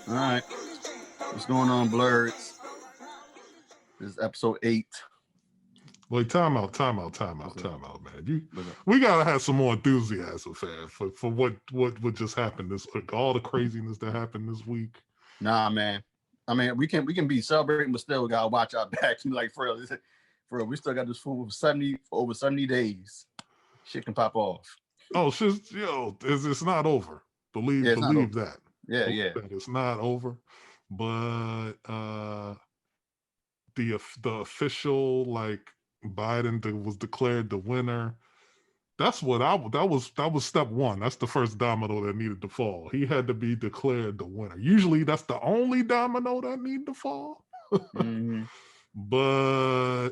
All right. What's going on, Blurs? This is episode 8. Wait, time out, man. We gotta have some more enthusiasm, fam, for what just happened this week. All the craziness that happened this week. Nah, man. I mean, we can be celebrating, but still we gotta watch our backs. Like for real, we still got this food for over 70 days. Shit can pop off. Oh, shit, it's not over. Yeah, it's not over. Believe that. Yeah, Believe yeah. that it's not over. But the official, like, Biden was declared the winner. That was step one. That's the first domino that needed to fall. He had to be declared the winner. Usually that's the only domino that needed to fall. Mm-hmm. But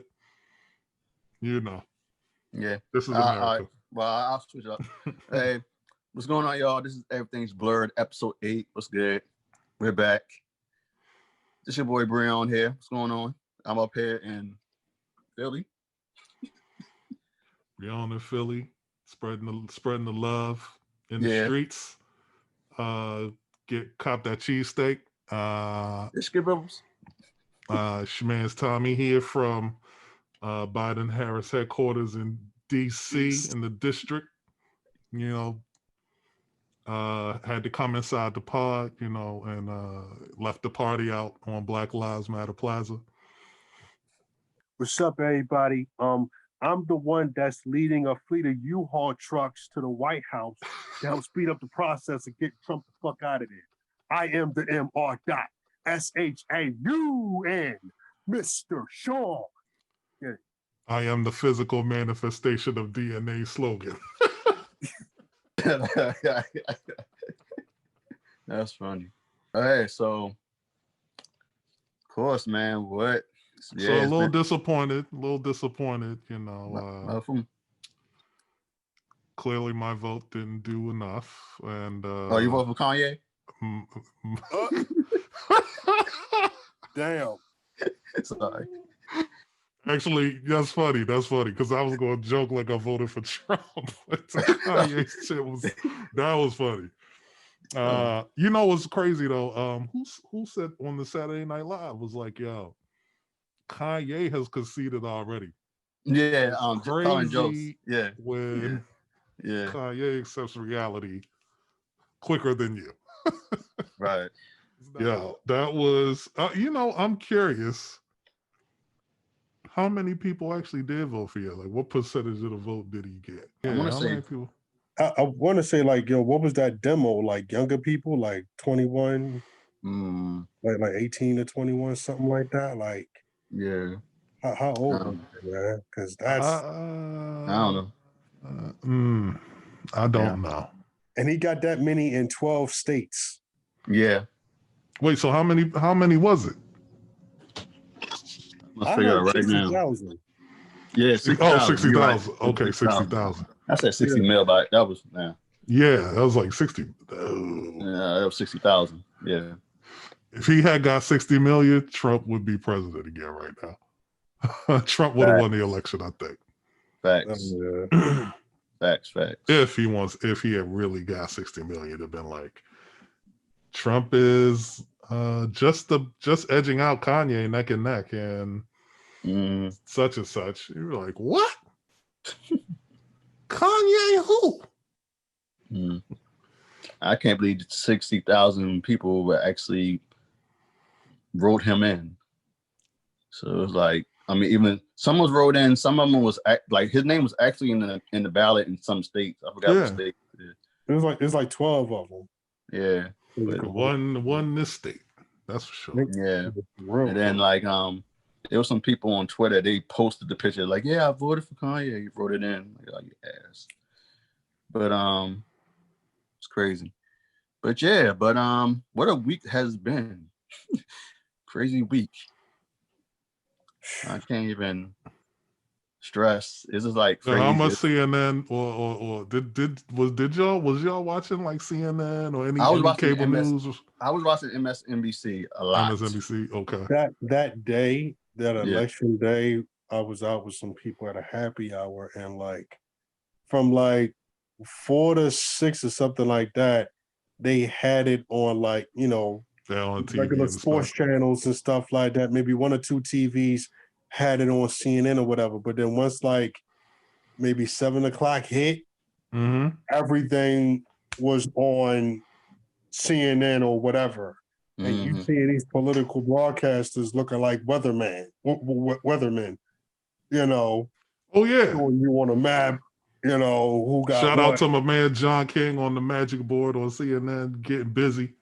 yeah, this is America. All right. Well, I'll switch it up. Hey, what's going on, y'all? This is Everything's Blurred, episode 8. What's good? We're back. This your boy Breon here. What's going on? I'm up here in Philly. Breon in Philly, spreading the love in the streets. Cop that cheesesteak. Skip Rivers. Shman's Tommy here from Biden Harris headquarters in DC in the district. Had to come inside the pod, and left the party out on Black Lives Matter Plaza. What's up, everybody? I'm the one that's leading a fleet of U-Haul trucks to the White House to help speed up the process and get Trump the fuck out of there. I am the MR. SHAUN, Mr. Shaw. Yeah. I am the physical manifestation of DNA slogan. That's funny. All right, so of course, man, what? Yeah, so a little disappointed, Clearly my vote didn't do enough. And oh, you vote for Kanye? Damn. Sorry. Actually, that's funny because I was going to joke like I voted for Trump. But Kanye shit was funny. What's crazy though? Who said on the Saturday Night Live was like, yo, Kanye has conceded already. Yeah, crazy jokes. Yeah, when Kanye accepts reality quicker than you. Right. Yeah, that was. I'm curious. How many people actually did vote for you? Like, what percentage of the vote did he get? Yeah, I want to say people. I want to say, like, yo, what was that demo? Like, younger people, like 21, like 18 to 21, something like that. Like, yeah. How old was it, man? Because that's I don't know. I don't know. And he got that many in 12 states. Yeah. Wait, so how many was it? Let's figure it out right now. 60,000. Yeah, 60,000. 60,000. Okay, 60,000. I said 60 mil, but that was Yeah, that was like 60. Yeah, that was 60,000. Yeah. If he had got 60 million, Trump would be president again right now. Trump would have won the election, I think. Facts. Facts. If he had really got 60 million, it'd have been like, Trump is just edging out Kanye neck and neck, and such and such. You were like, what? Kanye who? I can't believe 60,000 people actually wrote him in. So it was like, I mean, even some was wrote in. Some of them was like his name was actually in the ballot in some states. I forgot what state. It's like 12 of them. Yeah, one this state. That's for sure. Yeah, and then like there was some people on Twitter. They posted the picture like, yeah, I voted for Kanye. You wrote it in. Like, oh, you ass. But it's crazy. But what a week has been. Crazy week. I can't even stress. It's just like crazy. So how much CNN or did y'all watching like CNN or any cable news? I was watching MSNBC a lot. MSNBC, okay. That day, that election day, I was out with some people at a happy hour, and like from like 4 to 6 or something like that, they had it on like They're on TV regular and sports stuff. channels and stuff like that. Maybe one or two TVs had it on CNN or whatever. But then once like maybe 7 o'clock hit, Mm-hmm. everything was on CNN or whatever. And you see these political broadcasters looking like weathermen, you know, Oh yeah. showing you on a map, you know, who got Shout what. out to my man John King on the Magic Board on CNN, getting busy.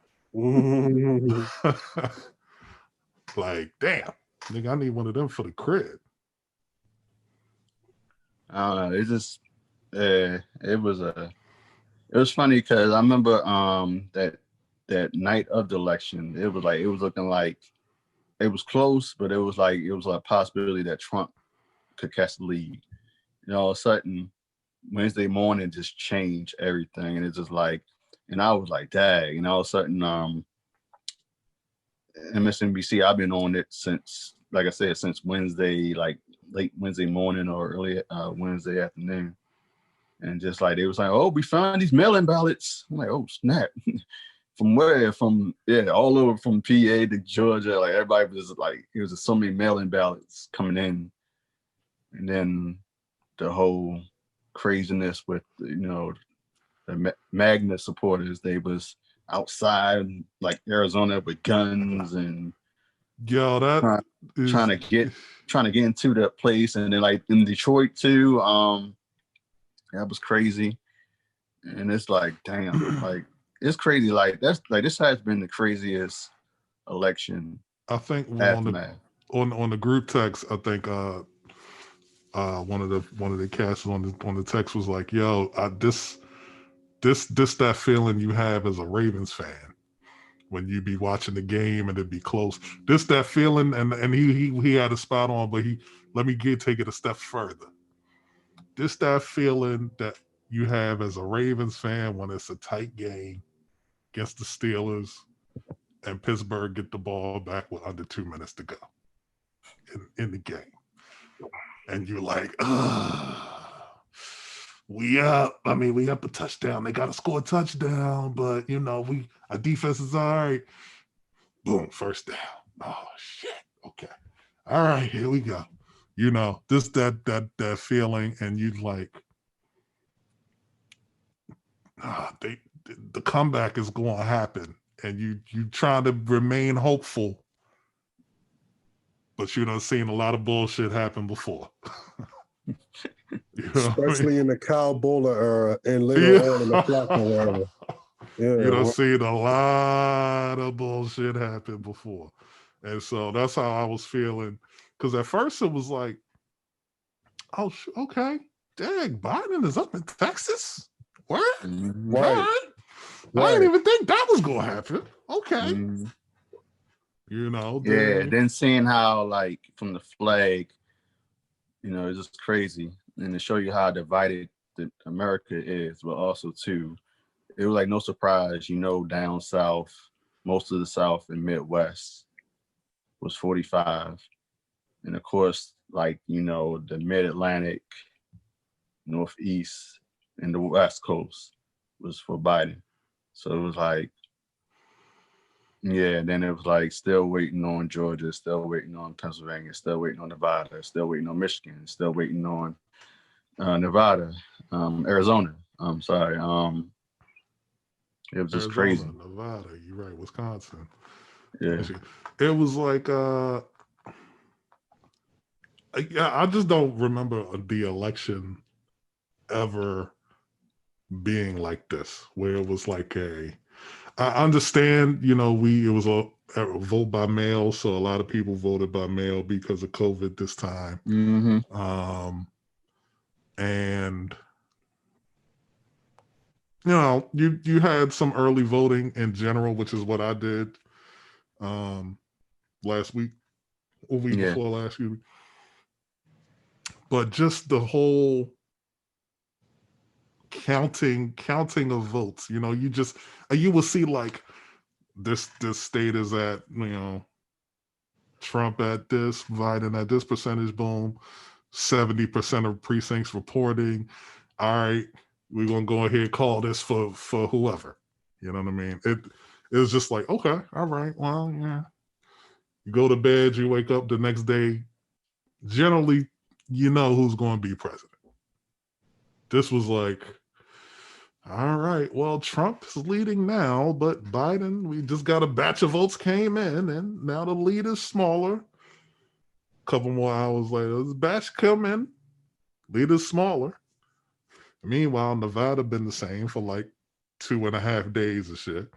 Like, damn, nigga, I need one of them for the crib. It just, it was funny because I remember that night of the election, it was looking like it was close, but it was a possibility that Trump could catch the lead. You know, all of a sudden Wednesday morning just changed everything, and it's just like, and I was like, dang, and all of a sudden, MSNBC, I've been on it since, like I said, since Wednesday, like late Wednesday morning or early Wednesday afternoon. And just like, they was like, oh, we found these mail-in ballots. I'm like, oh, snap. From where? From, all over from PA to Georgia. Like, everybody was just like, it was just so many mail-in ballots coming in. And then the whole craziness with, the MAGNA supporters, they was outside like Arizona with guns and Yo, that trying to get into that place. And then like in Detroit too, that was crazy. And it's like, damn, like it's crazy. Like this has been the craziest election. I think aftermath. on the group text, I think one of the cast on the text was like, yo, this that feeling you have as a Ravens fan when you be watching the game and it'd be close. This that feeling, and he had a spot on, but let me take it a step further. This that feeling that you have as a Ravens fan when it's a tight game against the Steelers and Pittsburgh get the ball back with under 2 minutes to go in the game. And you're like, we up. I mean, we up a touchdown. They got to score a touchdown, but our defense is all right. Boom, first down. Oh shit. Okay. All right, here we go. This that feeling, and you like, the comeback is going to happen, and you try to remain hopeful, but you done seen a lot of bullshit happen before. Especially in the Kyle Bowler era and later on in the Flacco era. Yeah, you done seen a lot of bullshit happen before. And so that's how I was feeling. Because at first it was like, oh, okay. Dang, Biden is up in Texas? What? Right. All right. I didn't even think that was going to happen. Okay. Then seeing how, like, from the flag, it's just crazy. And to show you how divided America is, but also, too, it was like no surprise, down south, most of the South and Midwest was 45. And of course, like, the Mid-Atlantic, Northeast, and the West Coast was for Biden. So it was like, then it was like still waiting on Georgia, still waiting on Pennsylvania, still waiting on Nevada, still waiting on Michigan, still waiting on Nevada, Arizona. I'm sorry. It was just crazy. Nevada, you're right, Wisconsin. Yeah. It was like, I just don't remember the election ever being like this, where it was like I understand, it was a vote by mail, so a lot of people voted by mail because of COVID this time. And you had some early voting in general, which is what I did last week, or week before last week. But just the whole counting of votes, you will see like this state is at, Trump at this, Biden at this percentage, boom, 70% of precincts reporting. All right, we're gonna go ahead and call this for whoever. You know what I mean? It was just like, okay, all right, well, yeah. You go to bed, you wake up the next day. Generally, you know who's going to be president. This was like, all right, well, Trump is leading now, but Biden, we just got a batch of votes came in, and now the lead is smaller. A couple more hours later, this batch come in, lead is smaller. Meanwhile, Nevada been the same for like 2.5 days of shit.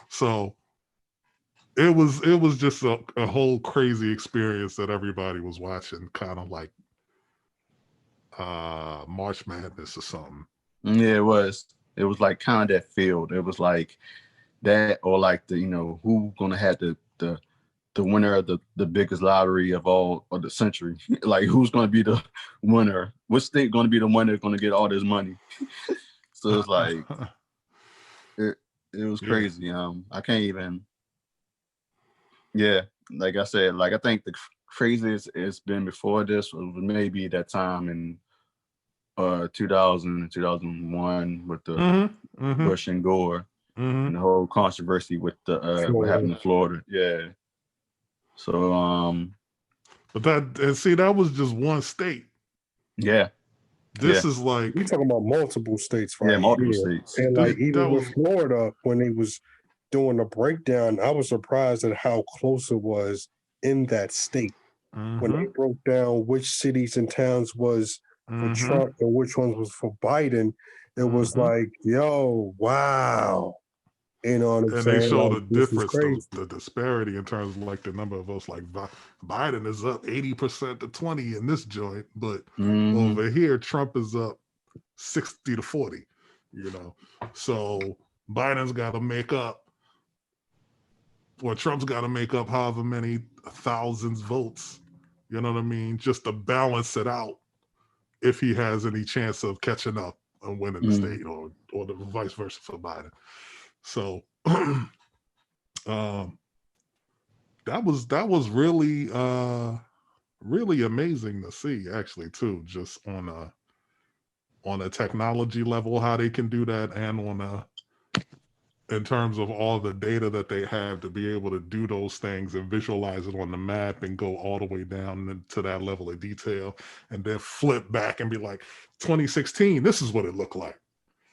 So it was just a whole crazy experience that everybody was watching, kind of like March Madness or something. Yeah, it was. It was like kind of that field. It was like that, or like the who gonna have the winner of the biggest lottery of the century. Like who's gonna be the winner? What state gonna be the one that's gonna get all this money? So it's like it was crazy. I can't even. Yeah, like I said, like I think the craziest it's been before this was maybe that time in 2000, 2001 with the Bush and Gore and the whole controversy with the what happened in Florida. Yeah. So but that was just one state. Yeah. This is like we talking about multiple states, right? Yeah, multiple states. And like even with Florida, when he was doing the breakdown, I was surprised at how close it was in that state. When they broke down which cities and towns was for Trump and which ones was for Biden, it was like, yo, wow. You know what I'm saying? And they showed like, the difference, the disparity in terms of like the number of votes. Like Biden is up 80% to 20 in this joint, but over here Trump is up 60 to 40. So Biden's got to make up, or Trump's got to make up however many thousands votes. You know what I mean? Just to balance it out, if he has any chance of catching up and winning the state, or the vice versa for Biden. So that was really really amazing to see, actually, too, just on a technology level, how they can do that, and in terms of all the data that they have to be able to do those things and visualize it on the map and go all the way down to that level of detail, and then flip back and be like, 2016, this is what it looked like.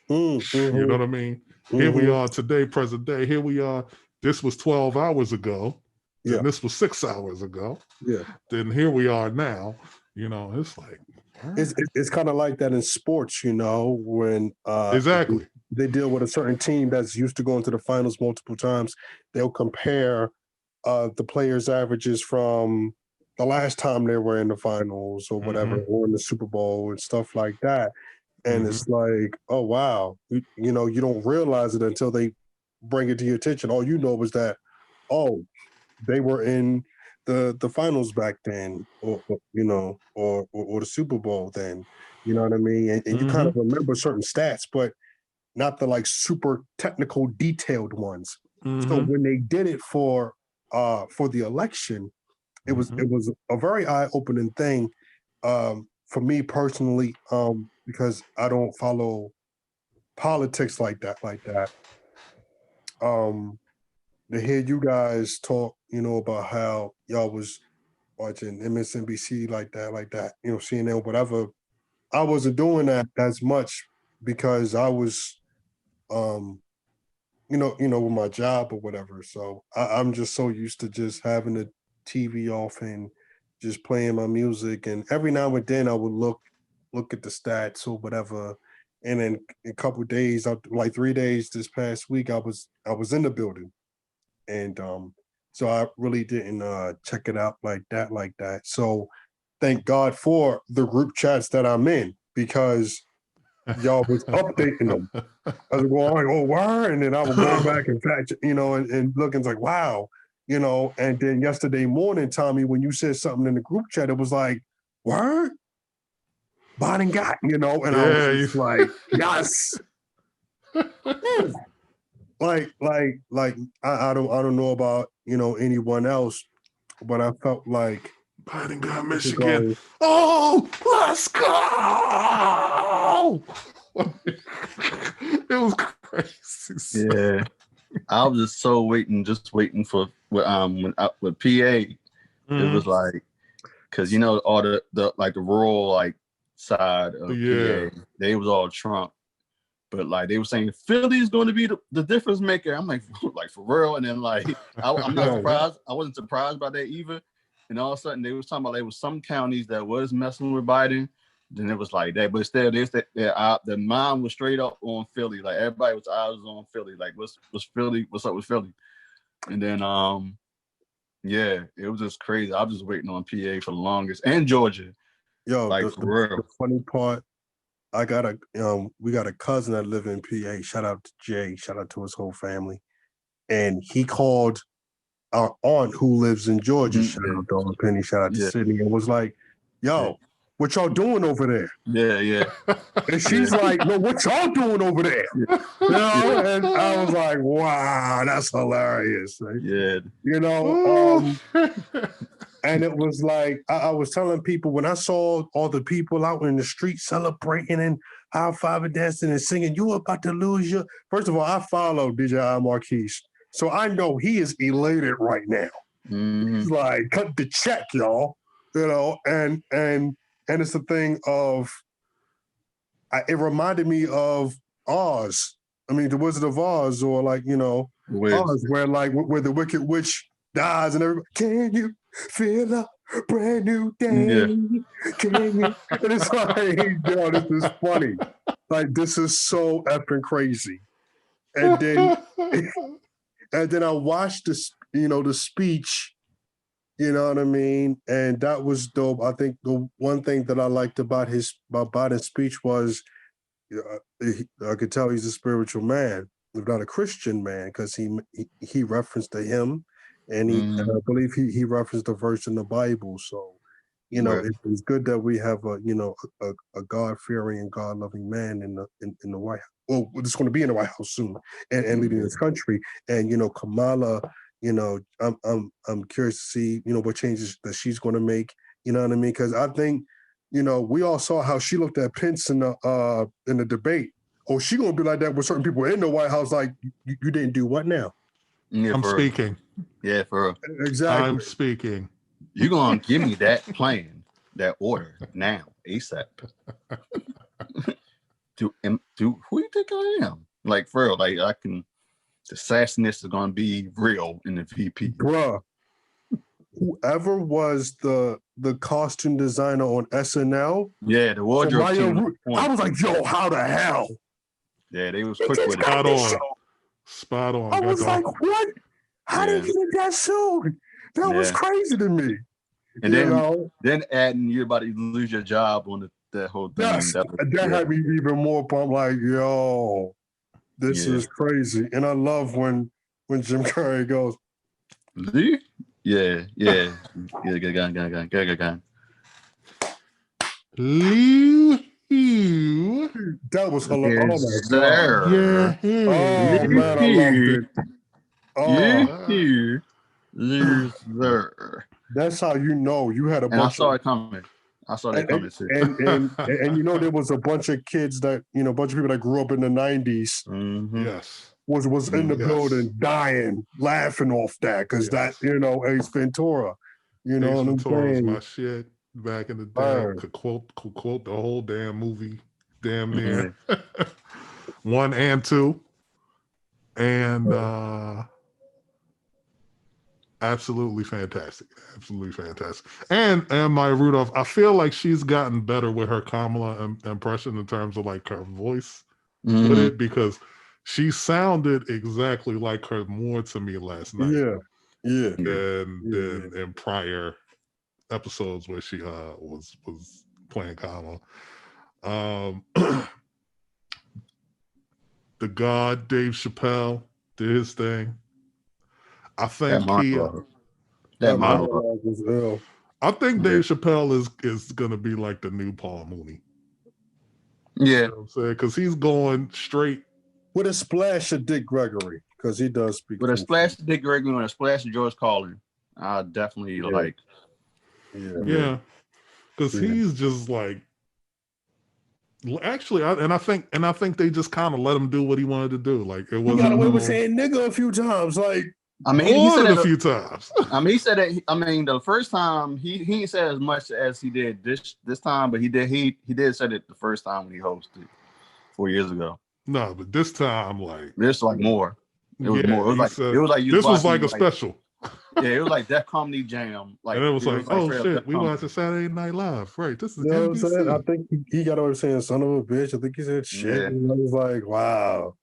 You know what I mean? Here we are today, present day. Here we are. This was 12 hours ago. Then this was 6 hours ago. Yeah. Then here we are now. It's like it's kind of like that in sports. When exactly they deal with a certain team that's used to going to the finals multiple times, they'll compare the players' averages from the last time they were in the finals or whatever, or in the Super Bowl and stuff like that. And it's like, oh, wow. You don't realize it until they bring it to your attention. All you know is that, oh, they were in the finals back then, or the Super Bowl then. You know what I mean? And you kind of remember certain stats, but not the like super technical, detailed ones. So when they did it for the election, it was a very eye-opening thing for me personally, because I don't follow politics like that. To hear you guys talk, about how y'all was watching MSNBC like that, CNN, whatever. I wasn't doing that as much because I was, with my job or whatever. So I'm just so used to just having the TV off and just playing my music. And every now and then I would look at the stats or whatever. And then a couple of days, like 3 days this past week, I was in the building. And so I really didn't check it out like that. So thank God for the group chats that I'm in, because y'all was updating them. I was going, oh, word, and then I would go back and fact, and looking like, wow, and then yesterday morning, Tommy, when you said something in the group chat, it was like, word, Biden got, and I was just like, yes. Like I don't know about anyone else, but I felt like Biden got Michigan. Oh, let's go! It was crazy. Yeah. I was just so waiting for with PA. It was like, because all the like the rural like side of PA, they was all Trump, but like they were saying Philly's going to be the difference maker. I'm like for real, and then like I'm not surprised. I wasn't surprised by that either. And all of a sudden they was talking about there was some counties that was messing with Biden. Then it was like that, but still, the mind was straight up on Philly. Like everybody was eyes on Philly. Like what's Philly? What's up with Philly? And then yeah, it was just crazy. I was just waiting on PA for the longest, and Georgia. Yo, like for real. The funny part, we got a cousin that live in PA. Shout out to Jay. Shout out to his whole family. And he called our aunt who lives in Georgia. Shout out to Aunt Penny. Shout out to Sydney. And was like, yo. What y'all doing over there? Yeah. And she's like, no, what y'all doing over there? And I was like, wow, that's hilarious. Right? Yeah. And it was like, I was telling people when I saw all the people out in the street celebrating and high fiving, dancing and singing, you about to lose your. First of all, I follow DJ Marquise. So I know he is elated right now. He's like, cut the check, y'all. And it's the thing of, it reminded me of Oz. I mean, the Wizard of Oz, or like, Oz, where the Wicked Witch dies and everybody, can you feel a brand new day? Yeah. Can you? And it's like, yo, this is funny. Like, this is so effing crazy. And then I watched this, the speech. You know what I mean? And that was dope. I think the one thing that I liked about Biden's speech was I could tell he's a spiritual man, if not a Christian man, because he referenced to him, and I believe he referenced a verse in the Bible. So, it's good that we have a God-fearing and God-loving man in the White House. Well, it's going to be in the White House soon, and leading this country. And Kamala. I'm curious to see, what changes that she's going to make. You know what I mean? Because I think, we all saw how she looked at Pence in the debate. Oh, she going to be like that with certain people in the White House. Like, you didn't do what now? Yeah, I'm speaking. Yeah, for real. Exactly. I'm speaking. You're going to give me that plan, that order now, ASAP. Who you think I am? Like, for real, like I can. The sassiness is going to be real in the VP. Bruh, whoever was the costume designer on SNL. Yeah, the wardrobe team. I was like, yo, how the hell? Yeah, they was quick with it. Spot on. I was like, what? How did you get that suit? That was crazy to me. And then adding you about to lose your job on that whole thing. Yes, that had me even more pumped. Like, yo. This is crazy. And I love when Jim Carrey goes, Lee? Yeah. Good gun. Lee. That was hilarious. Yeah. Oh, man, I loved it. Loser. That's how you had a bunch. And I saw it coming. I saw that coming too. And there was a bunch of kids that, a bunch of people that grew up in the 90s. Mm-hmm. Yes. Was in the building dying, laughing off that, because that, Ace Ventura. Ace Ventura was my shit back in the day. Could quote the whole damn movie, damn near. 1 and 2. And absolutely fantastic. And Maya Rudolph, I feel like she's gotten better with her Kamala impression in terms of like her voice with it, because she sounded exactly like her more to me last night. Yeah. Than in prior episodes where she was playing Kamala. The God Dave Chappelle did his thing. I think that monologue was ill. I think Dave Chappelle is gonna be like the new Paul Mooney. Yeah. You know what I'm saying? Because he's going straight with a splash of Dick Gregory, because he does speak. With a splash of Dick Gregory and a splash of George Carlin. I definitely like. Yeah. Because he's just like, Actually, I think they just kind of let him do what he wanted to do. Like it He wasn't got away with saying nigga a few times. Like, I mean, he more said than it a few times. he said that. I mean, the first time he didn't say as much as he did this time, but he did say it the first time when he hosted 4 years ago. No, but this time, like This like more. It was more. It was like you this was watching, like a special. Yeah, it was like that comedy jam. Like And it was like, oh straight up shit, Def we Comedy. watching Saturday Night Live, right? This is you know what I'm saying? I NBC. think he got away with saying son of a bitch. I think he said shit. Yeah. And I was like, wow.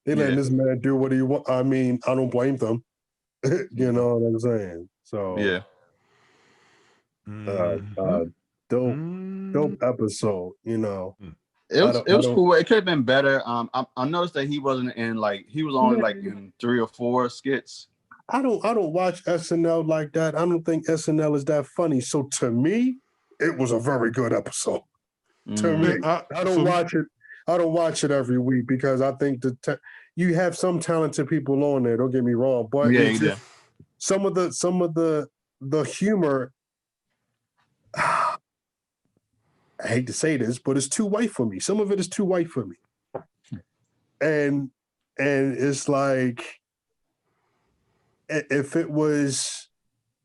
They letting this man do what he want. I mean, I don't blame them. You know what I'm saying? So Yeah. dope episode, you know. It was cool. It could have been better. I noticed that he wasn't in he was only like in 3 or 4 skits. I don't watch SNL like that. I don't think SNL is that funny. So to me, it was a very good episode. To me, I don't watch it. I don't watch it every week because I think you have some talented people on there. Don't get me wrong, but some of the humor. I hate to say this, but it's too white for me. Some of it is too white for me, and it's like if it was.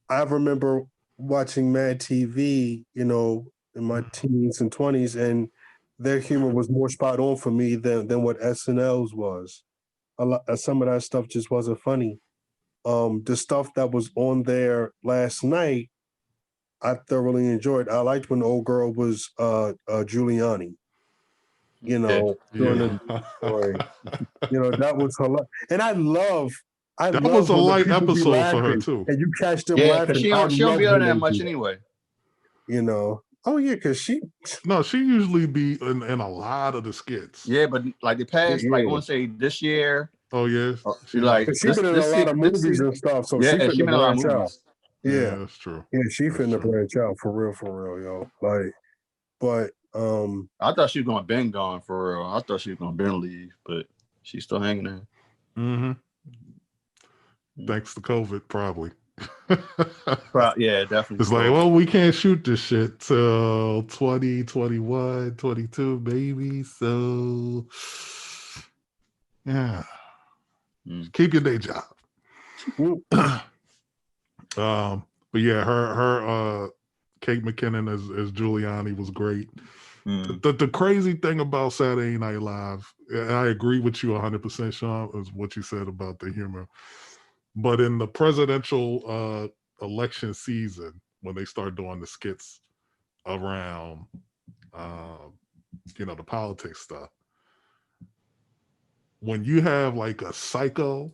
I remember watching Mad TV, you know, in my teens and 20s, and their humor was more spot on for me than what SNL's was. Some of that stuff just wasn't funny. The stuff that was on there last night, I thoroughly enjoyed. I liked when the old girl was Giuliani. You know, during the story. You know, that was hilarious. And I love was a light episode for her laughing, too. and you catch them Yeah, laughing. she don't be on that much anyway. You know. Oh yeah, because she usually be in a lot of the skits. Yeah, but like the past, like I want to say this year. Oh yeah, she like she's been in a lot of movies and stuff. So yeah, she been in a lot of movies. Yeah, that's true. Yeah, she finna branch out for real, yo. Like, but I thought she was gonna been gone for real. I thought she was gonna been leave, but she's still hanging there. Mm-hmm. Thanks to COVID, probably. Yeah, definitely. It's like, well, we can't shoot this shit till 2021, 22, maybe. So, yeah. Keep your day job. But yeah, her Kate McKinnon as Giuliani was great. The crazy thing about Saturday Night Live, and I agree with you 100%, Sean, is what you said about the humor. But in the presidential election season, when they start doing the skits around, the politics stuff, when you have like a psycho,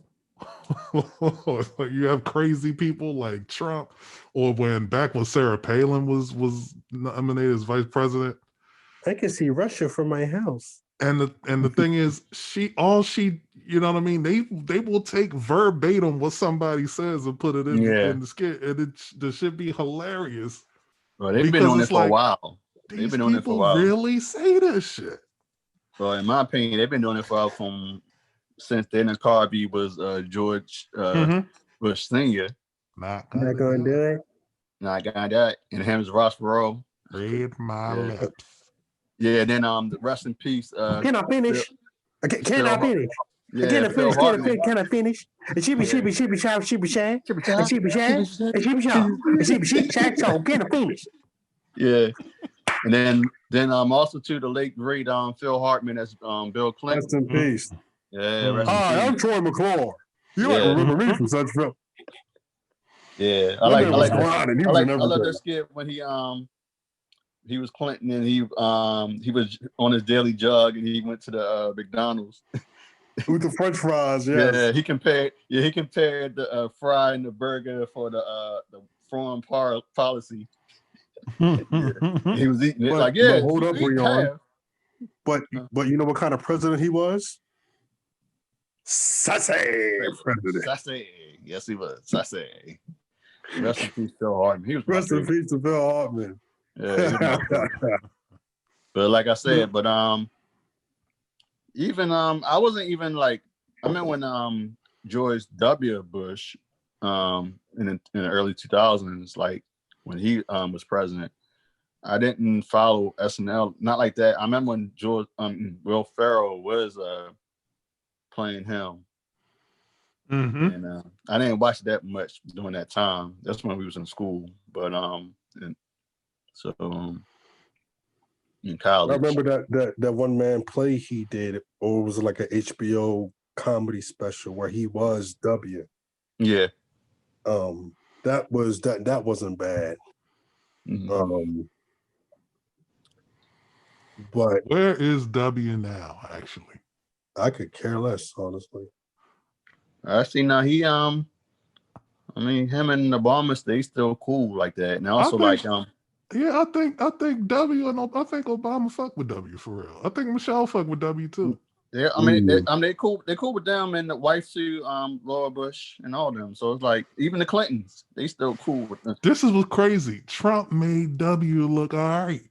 or you have crazy people like Trump, or back when Sarah Palin was nominated as vice president, I can see Russia from my house. And the thing is, she you know what I mean? They will take verbatim what somebody says and put it in the skit, and it should be hilarious. Well, they've been doing it for a while. They've been doing it for a while. Really say this shit. Well, in my opinion, they've been doing it for a while since Dana Carvey was George Bush Senior. Not gonna do it. Not gonna do it. And him as Ross Perot. Read my lips. Yeah, then the rest in peace. Can I finish? Can I finish? Yeah, can I finish? She be shy. So can I finish? Yeah. And then also to the late great Phil Hartman as Bill Clinton. Rest in peace. Yeah. Hi, I'm Troy McClure. You might remember me from such film. Yeah, I like that skit when he was Clinton and he was on his daily jog and he went to the McDonald's with the French fries. Yes. Yeah, he compared the fry and the burger for the foreign policy. He was eating it hold up, Rion. But you know what kind of president he was? Sassy president. Sassy. Yes, he was. Sassy. Rest in peace, Phil Hartman. He was rest in peace to Phil Hartman. Yeah. But like I said, even I wasn't even like I mean when George W. Bush in the early 2000s, like when he was president, I didn't follow SNL, not like that. I remember when Will Ferrell was playing him, and I didn't watch that much during that time. That's when we was in school, but and so in college. I remember that one man play he did, or it was like an HBO comedy special where he was W. Yeah. That wasn't bad. But where is W now? Actually, I could care less, honestly. Actually, now he I mean, him and Obama, they still cool like that. And also, I think W and I think Obama fuck with W for real. I think Michelle fuck with W too. Yeah, they cool. They cool with them and the wife too, Laura Bush and all them. So it's like even the Clintons, they still cool with them. This is what's crazy. Trump made W look all right.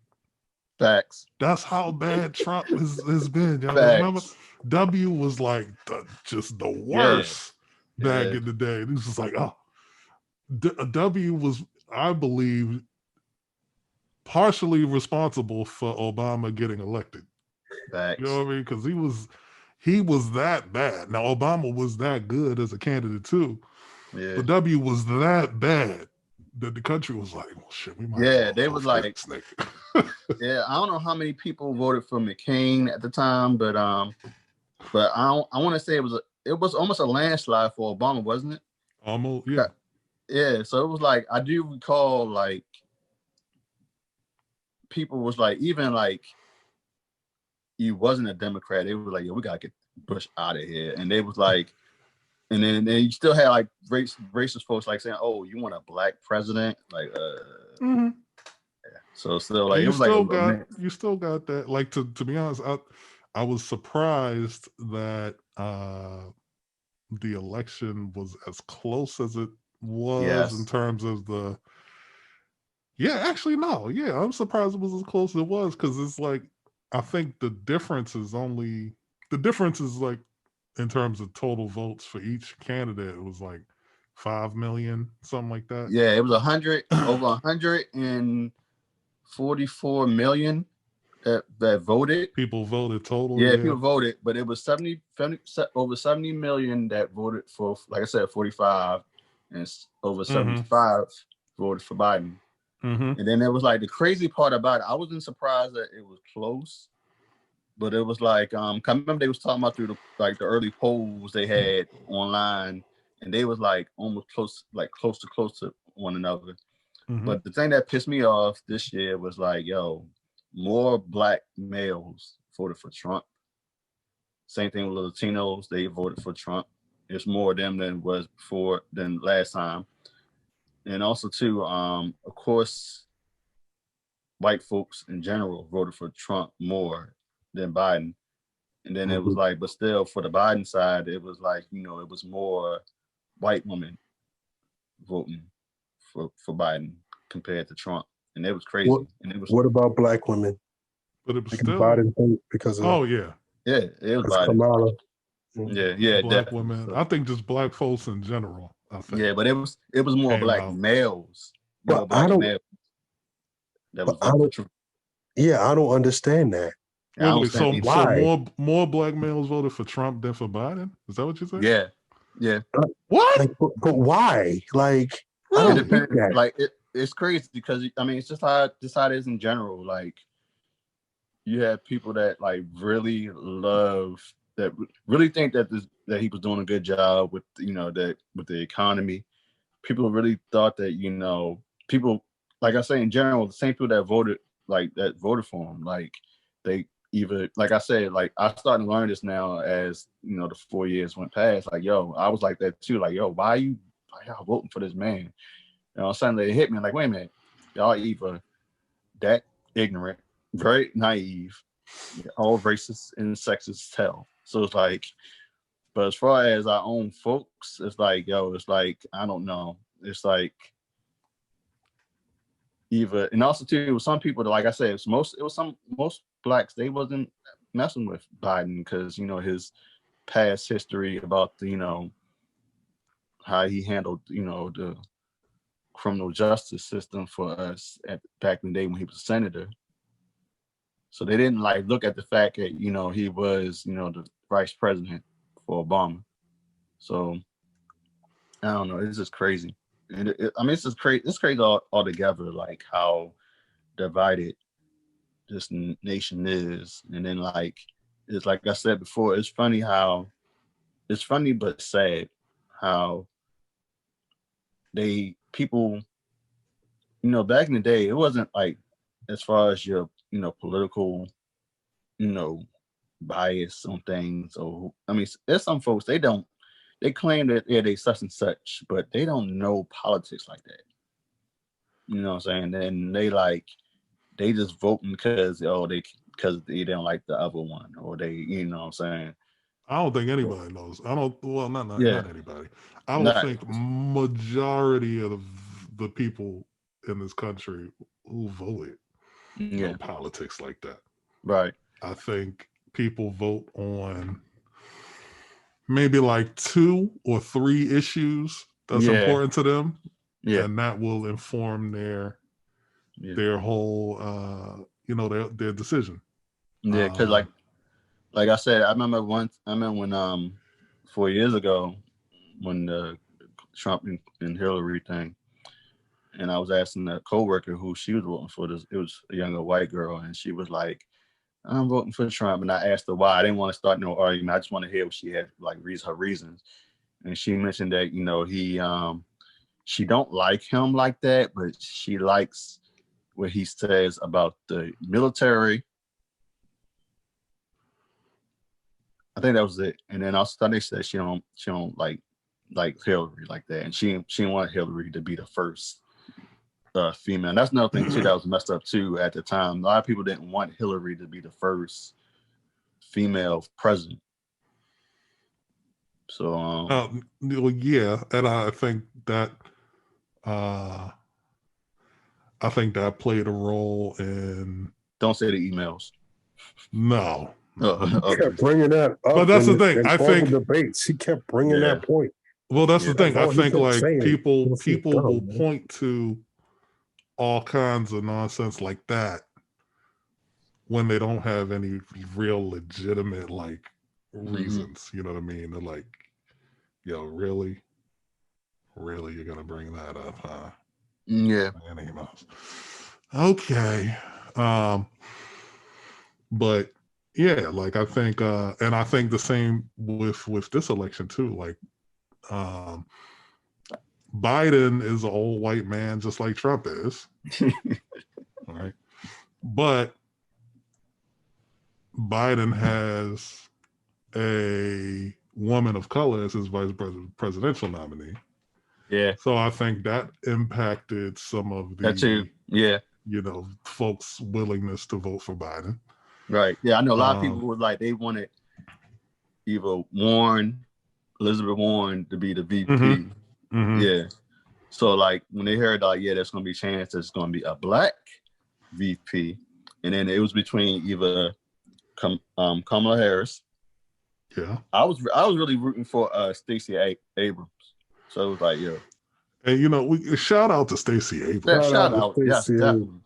Facts. That's how bad Trump has been. Y'all remember? W was like just the worst back in the day. This was like, oh, W was, I believe, partially responsible for Obama getting elected. Facts. You know what I mean? Because he was that bad. Now Obama was that good as a candidate too. Yeah. But W was that bad that the country was like, well, shit, we might. Yeah, they was like, yeah, I don't know how many people voted for McCain at the time, but I want to say it was almost a landslide for Obama, wasn't it? Almost, yeah. Yeah, so it was like, I do recall like people was like, even like you wasn't a Democrat, they were like, yo, we gotta get Bush out of here. And they was like, and then you still had like racist folks like saying, oh, you want a black president? Like yeah. So still like, you still got that. Like to be honest, I was surprised that the election was as close as it was in terms of the. Yeah, actually, no. Yeah, I'm surprised it was as close as it was because it's like I think the difference is like in terms of total votes for each candidate, it was like 5 million, something like that. Yeah, it was over 144 million that voted. People voted total. Yeah, people voted, but it was over 70 million that voted for, like I said, 45, and over 75 voted for Biden. And then it was like the crazy part about it, I wasn't surprised that it was close, but it was like I remember they was talking about through the early polls they had online, and they was like almost close to one another. But the thing that pissed me off this year was like, yo, more black males voted for Trump. Same thing with Latinos, they voted for Trump. There's more of them than last time. And also too, of course, white folks in general voted for Trump more than Biden. And then it was like, but still for the Biden side, it was like, it was more white women voting for Biden compared to Trump. And it was crazy. What about black women? But it was still Biden because of it was Biden. Kamala. Yeah, black women. I think just black folks in general. I think. Yeah, but it was more black males. But I don't. Yeah, I don't understand that. So more black males voted for Trump than for Biden? Is that what you said? Yeah. What? Like, but why? Like, I don't get that. Like it's crazy because I mean it's just how it is in general. Like you have people that like really think that he was doing a good job with with the economy. People really thought that people, like I say, in general, the same people that voted for him, like they either, like I said, like I started to learn this now as the 4 years went past. Like, yo, I was like that too. Like, yo, why y'all voting for this man? Suddenly it hit me like, wait a minute, y'all either that ignorant, very naive, all racist and sexist tell. So it's like, but as far as our own folks, it's like, yo, it's like, I don't know. It's like either, and also too, with some people that, like I said, most blacks, they wasn't messing with Biden because his past history about how he handled the criminal justice system for us back in the day when he was a senator. So they didn't like look at the fact that, you know, he was, you know, the vice president for Obama. So I don't know. It's just crazy. And I mean, it's just crazy. It's crazy altogether, like how divided this nation is. And then like, it's like I said before, it's funny but sad how people, you know, back in the day, it wasn't like, as far as your, you know, political, you know, bias on things. Or I mean, there's some folks, they claim that they such and such, but they don't know politics like that. You know what I'm saying? And they just voting because they don't like the other one, or they, you know what I'm saying? I don't think anybody knows. Not anybody. I don't Not, think majority of the people in this country who voted know politics like that. Right. I think people vote on maybe like 2 or 3 issues that's important to them. Yeah. And that will inform their whole you know, their decision. Yeah, because like I said, I remember when 4 years ago when the Trump and Hillary thing, and I was asking a coworker who she was voting for. It was a younger white girl, and she was like, "I'm voting for Trump." And I asked her why. I didn't want to start no argument. I just want to hear what she had, like, her reasons. And she mentioned that, you know, she don't like him like that, but she likes what he says about the military. I think that was it. And then also they said she don't like Hillary like that, and she wanted Hillary to be the first female. And that's another thing too that was messed up too at the time. A lot of people didn't want Hillary to be the first female president. So well, yeah, and I think that played a role in. Don't say the emails. No. He kept bringing that up. But that's the thing. I think debates. He kept bringing that point. Well, that's the thing. I think like people will point to all kinds of nonsense like that when they don't have any real legitimate like reasons. You know what I mean? They're like, "Yo, really, you're gonna bring that up, huh?" Yeah. Okay. But yeah, like I think, and I think the same with this election too. Like, Biden is an old white man, just like Trump is, right? But Biden has a woman of color as his presidential nominee. Yeah. So I think that impacted some of the, that too. Yeah, you know, folks' willingness to vote for Biden. Right. Yeah, I know a lot of people were like, they wanted either Elizabeth Warren to be the VP. Mm-hmm. Yeah. So like when they heard like, there's gonna be a chance there's gonna be a black VP, and then it was between either Kamala Harris. Yeah. I was really rooting for Stacey Abrams. So it was like, And you know, we shout out to Stacey Abrams. Shout out. Yes, definitely.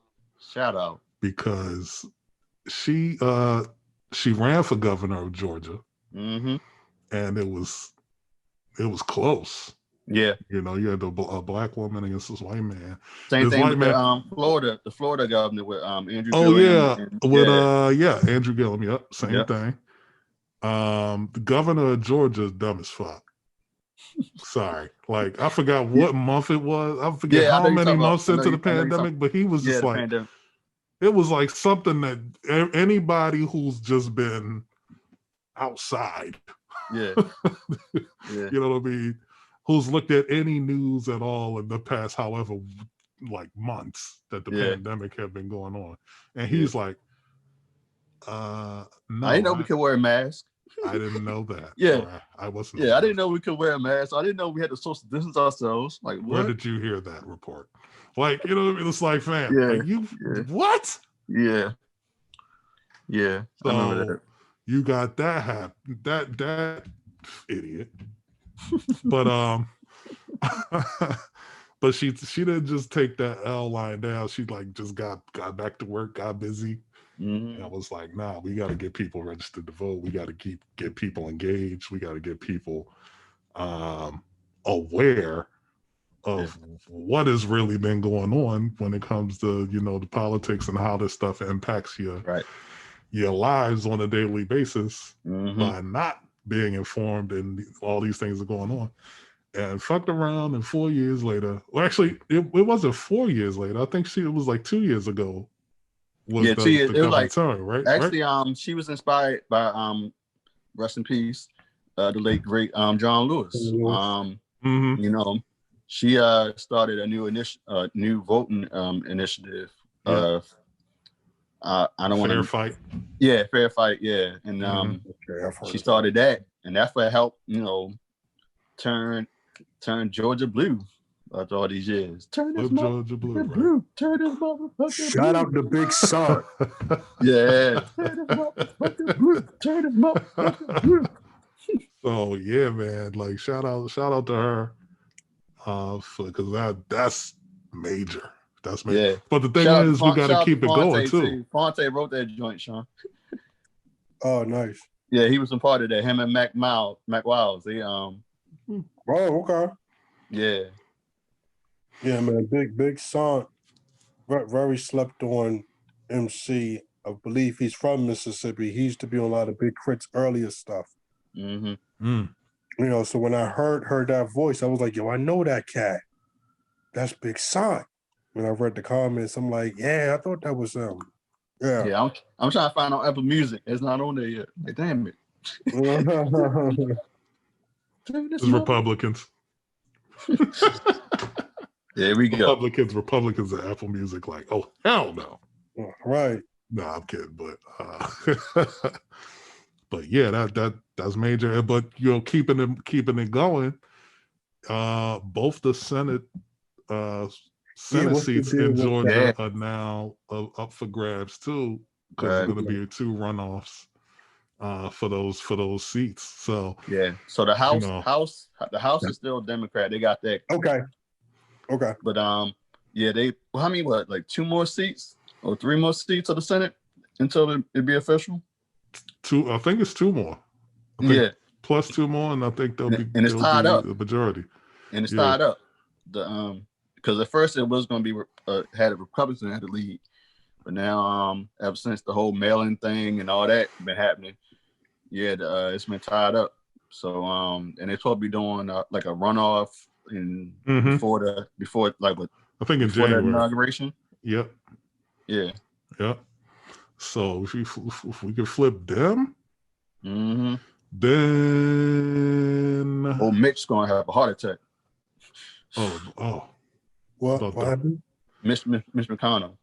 Shout out. Because she ran for governor of Georgia. Mm-hmm. And it was close. Yeah. You know, you had a black woman against this white man. Same thing with the Florida governor with Andrew Gillum. Oh, yeah. Andrew Gillum. Yep. Same thing. The governor of Georgia is dumb as fuck. Sorry. Like, I forgot what month it was. I forget how many months into the pandemic, but he was just like, it was like something that anybody who's just been outside. Yeah. You know what I mean? Who's looked at any news at all in the past, however, like months that the pandemic had been going on. And he's like, no. I didn't know we could wear a mask. I didn't know that. Yeah. I wasn't. Yeah, I didn't know we could wear a mask. I didn't know we had to social distance ourselves. Like, what? Where did you hear that report? Like, you know what I mean? It's like, fam, like what? Yeah. Yeah. So I remember that. You got that happen. That idiot. But But she didn't just take that L lying down. She like just got back to work, got busy. And I was like, nah, we got to get people registered to vote. We got to get people engaged. We got to get people aware of what has really been going on when it comes to, the politics and how this stuff impacts your lives on a daily basis by not being informed, and all these things are going on. And fucked around, and 4 years later, well, actually, it wasn't 4 years later. I think it was like 2 years ago. Was 2 years. The It was like, term, right? Actually, she was inspired by rest in peace, the late great John Lewis. She started a new voting initiative. I don't want to fight. Yeah, fair fight. Yeah, and she started that, and that's what helped turn Georgia blue after all these years. Turn this Georgia blue. Blue. Turn this motherfucker. Shout out to Big Son. Yeah. Turn this motherfucker blue. Turn this motherfucker blue. So yeah, man. Like shout out to her. Because that's major. That's major. Yeah. But the thing is, we got to keep it going too. Fonte wrote that joint, Sean. Oh, nice. Yeah, he was a part of that. Him and Mac Wiles. They Oh, okay. Yeah. Yeah, man. Big Son, very slept on MC. I believe he's from Mississippi. He used to be on a lot of Big Crit's earlier stuff. So when I heard that voice, I was like, yo, I know that cat. That's Big Son. When I read the comments, I'm like, yeah, I thought that was him. Yeah. Yeah, I'm trying to find on Apple Music. It's not on there yet. Like, damn it. It's Republicans. There we go. Republicans at Apple Music, like, oh hell no. Right. No, I'm kidding, but but yeah, that's major. But keeping it going. Both the Senate seats in Georgia are now up for grabs too, because there's going to be 2 runoffs for those seats. So yeah, so the House is still Democrat. They got that. Okay. But they like 2 more seats or 3 more seats of the Senate until it be official. 2, I think it's 2 more. Plus 2 more, and I think they'll be tied up. The majority. And it's tied up. Because at first it was going to be had a Republican had the lead, but now ever since the whole mail-in thing and all that been happening, it's been tied up. So and they're supposed to be doing like a runoff before I think in January the inauguration. Yep. Yeah. Yep. So if we could flip them, then Mitch's gonna have a heart attack. Oh. What happened? Mitch McConnell.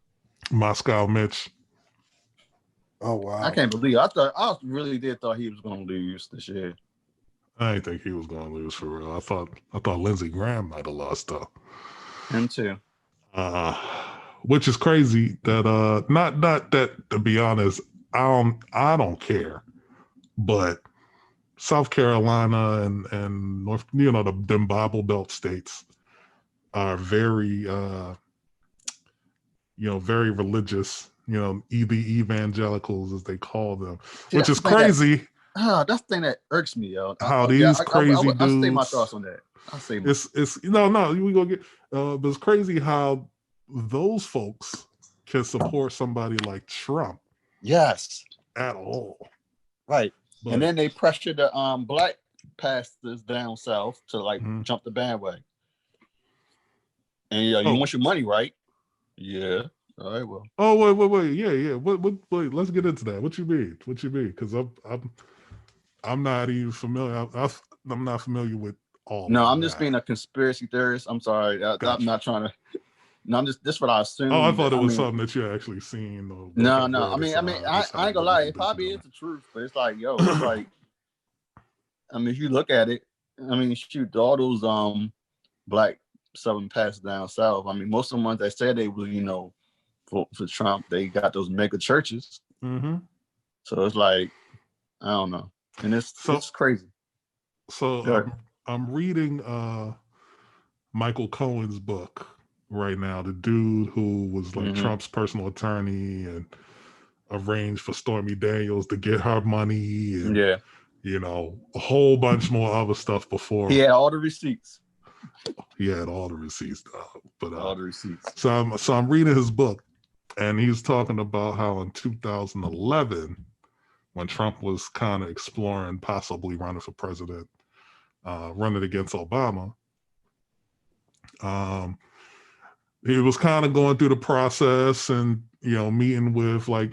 Moscow Mitch. Oh wow! I can't believe I really did thought he was gonna lose this year. I didn't think he was gonna lose for real. I thought Lindsey Graham might have lost though. Him too. Which is crazy that not that, to be honest, I don't care, but South Carolina and North, them Bible Belt states are very very religious, the evangelicals as they call them, which is crazy. That's the thing that irks me, yo. How these crazy dudes. I'll say my thoughts on that. It's no, we gonna get. But it's crazy how those folks can support somebody like Trump. Yes. At all. Right. And then they pressure the black pastors down south to jump the bandwagon. And you want your money, right? Yeah. All right. Well. Oh wait. Yeah. Wait. Let's get into that. What you mean? Because I'm not even familiar. I'm not familiar with all. No, I'm just being a conspiracy theorist. I'm sorry. Gotcha. I'm not trying to. No, I'm just. This is what I assume. Oh, I thought it was something that you actually seen. No. I mean, I ain't gonna lie. It probably is the truth, but it's like, yo, it's like. I mean, if you look at it, I mean, shoot, all those black Southern pastors down south. I mean, most of the ones that said they were, for Trump, they got those mega churches. Mm-hmm. So it's like, I don't know, and it's crazy. So I'm reading Michael Cohen's book right now. The dude who was like Mhm. Trump's personal attorney and arranged for Stormy Daniels to get her money and Yeah. you know, a whole bunch more other stuff before. He had all the receipts. He had all the receipts, but All the receipts. so I'm reading his book, and he's talking about how in 2011, when Trump was kind of exploring possibly running for president, running against Obama, he was kind of going through the process and you know meeting with like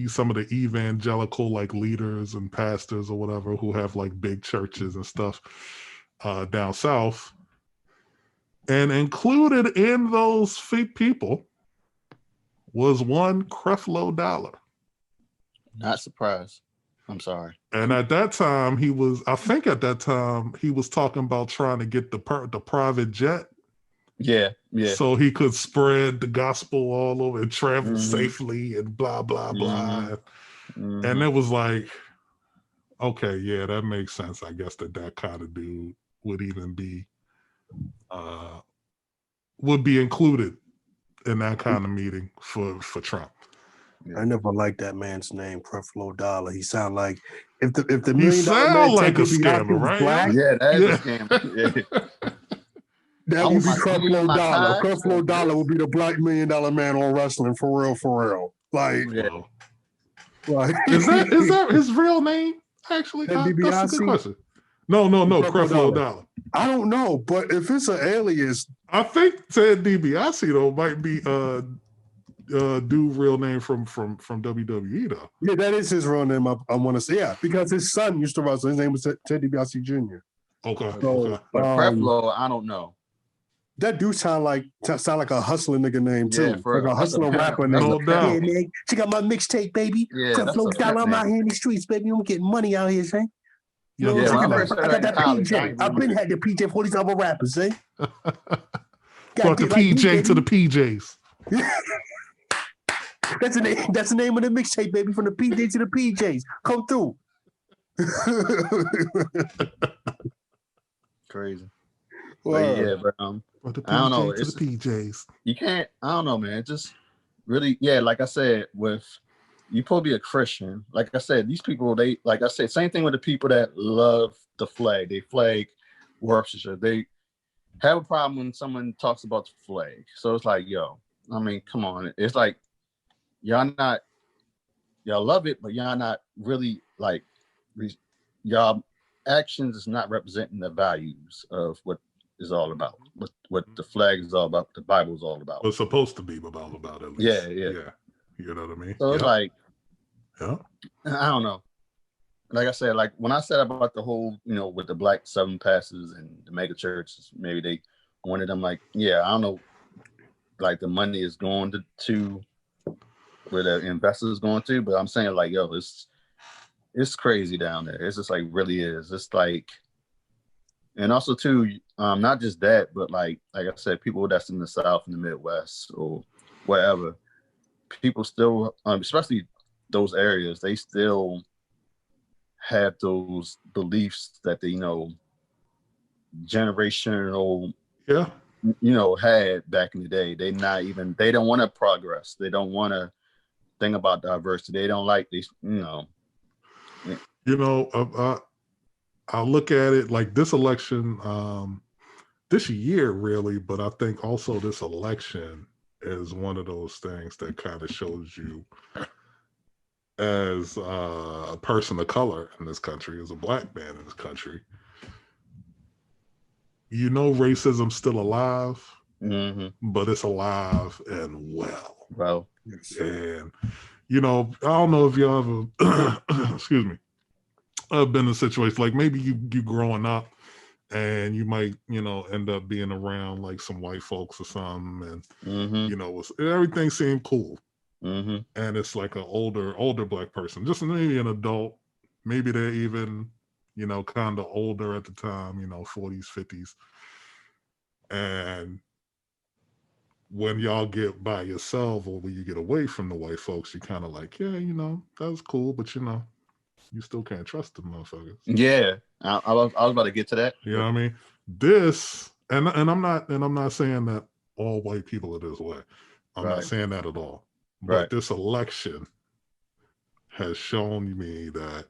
some of the evangelical like leaders and pastors or whatever who have like big churches and stuff down south, and included in those people was one Creflo Dollar. Not surprised. I'm sorry. And at that time, I think at that time, he was talking about trying to get the private jet. Yeah, yeah. So he could spread the gospel all over and travel safely and blah, blah, blah. And it was like, okay, yeah, that makes sense. I guess that kind of dude would even be, would be included in that kind of meeting for Trump. I never liked that man's name, Creflo Dollar. He sound like if the $1 He million sound man like a Ted DiBiase scammer, was right? black, Yeah, that is a scam. Yeah. that would be my Creflo my Dollar. tie. Creflo Dollar would be the black $1 million man on wrestling for real, for real. Like, Yeah. like is that his real name? Actually, Ted that's a good DiBiase? question. No, Creflo Dollar. I don't know, but if it's an alias, I think Ted DiBiase though might be dude real name from WWE though. yeah, that is his real name. I want to say, yeah, because his son used to wrestle. His name was Ted DiBiase Jr. Okay, So, okay. But Creflo, I don't know. That do sound like a hustling nigga name too. Yeah, for like a hustling rapper no name. doubt. Yeah, man. Check out my mixtape, baby. Yeah, Creflo that's a Dollar. I'm pet out name. here in the streets, baby. I'm getting money out here, see? You know, Yeah, check when it I out. first I started got in that college, I PJ. ain't I've been really- had the PJ for these other rappers, see? Fuck the PJ to the PJs. That's the name. That's the name of the mixtape, baby. From the PJ to the PJs. Come through. Crazy. Wow. But yeah, but Fuck the I don't know. PJ to It's the PJs. you can't. I don't know, man. Just really, yeah. Like I said, with you supposed to be a Christian. Like I said, these people, they like I said, same thing with the people that love the flag. They flag worship. They have a problem when someone talks about the flag. So it's like, yo, I mean, come on. It's like y'all love it, but y'all not really like y'all actions is not representing the values of what is all about, what the flag is all about, what the Bible is all about. It's supposed to be about at least. Yeah. You know what I mean? So it's like, yeah. I don't know. Like I said, like when I said about the whole, with the black Southern pastors and the mega churches, maybe they wanted them like, yeah, I don't know, like the money is going to where the investors going to, but I'm saying like, yo, it's crazy down there. It's just like really is. It's like, and also too, not just that, but like I said, people that's in the South and the Midwest or wherever, people still, especially those areas, they still have those beliefs that they, generational, had back in the day. They don't want to progress. They don't want to think about diversity. They don't like these, I look at it like this election, this year really, but I think also this election is one of those things that kind of shows you as a person of color in this country, as a black man in this country, racism's still alive, but it's alive and well. Well, and I don't know if y'all ever, excuse me, been in a situation like maybe you growing up and you might end up being around like some white folks or something, and everything seemed cool. And it's like an older black person, just maybe an adult, maybe they're even kind of older at the time, 40s, 50s, and when y'all get by yourself or when you get away from the white folks, you kind of like, yeah, that was cool, but you still can't trust them motherfuckers. Yeah, I was about to get to that. You know what I mean? This and I'm not saying that all white people are this way. I'm not saying that at all. But this election has shown me that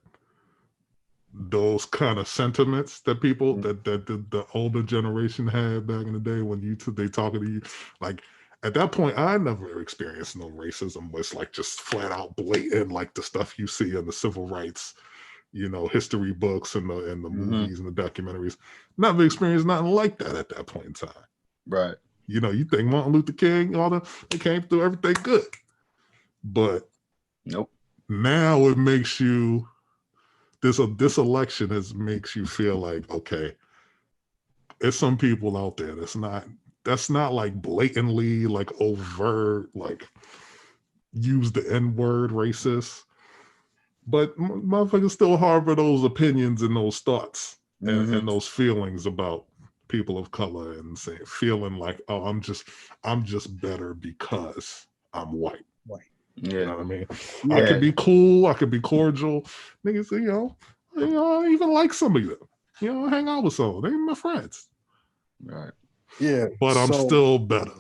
those kind of sentiments that people that the older generation had back in the day when they talking to you, like at that point I never experienced no racism. Was like just flat out blatant, like the stuff you see in the civil rights, history books and the movies and the documentaries. Never experienced nothing like that at that point in time. Right. You think Martin Luther King, they came through everything good. But nope. Now it makes you this election makes you feel like, okay, there's some people out there that's not like blatantly like overt, like use the N-word racist, but motherfuckers still harbor those opinions and those thoughts and those feelings about people of color and feeling like, oh, I'm just better because I'm white. Yeah. You know what I mean? Yeah. I could be cool. I could be cordial. Niggas, I even like some of them. Hang out with some. They my friends. Right. Yeah. But I'm still better.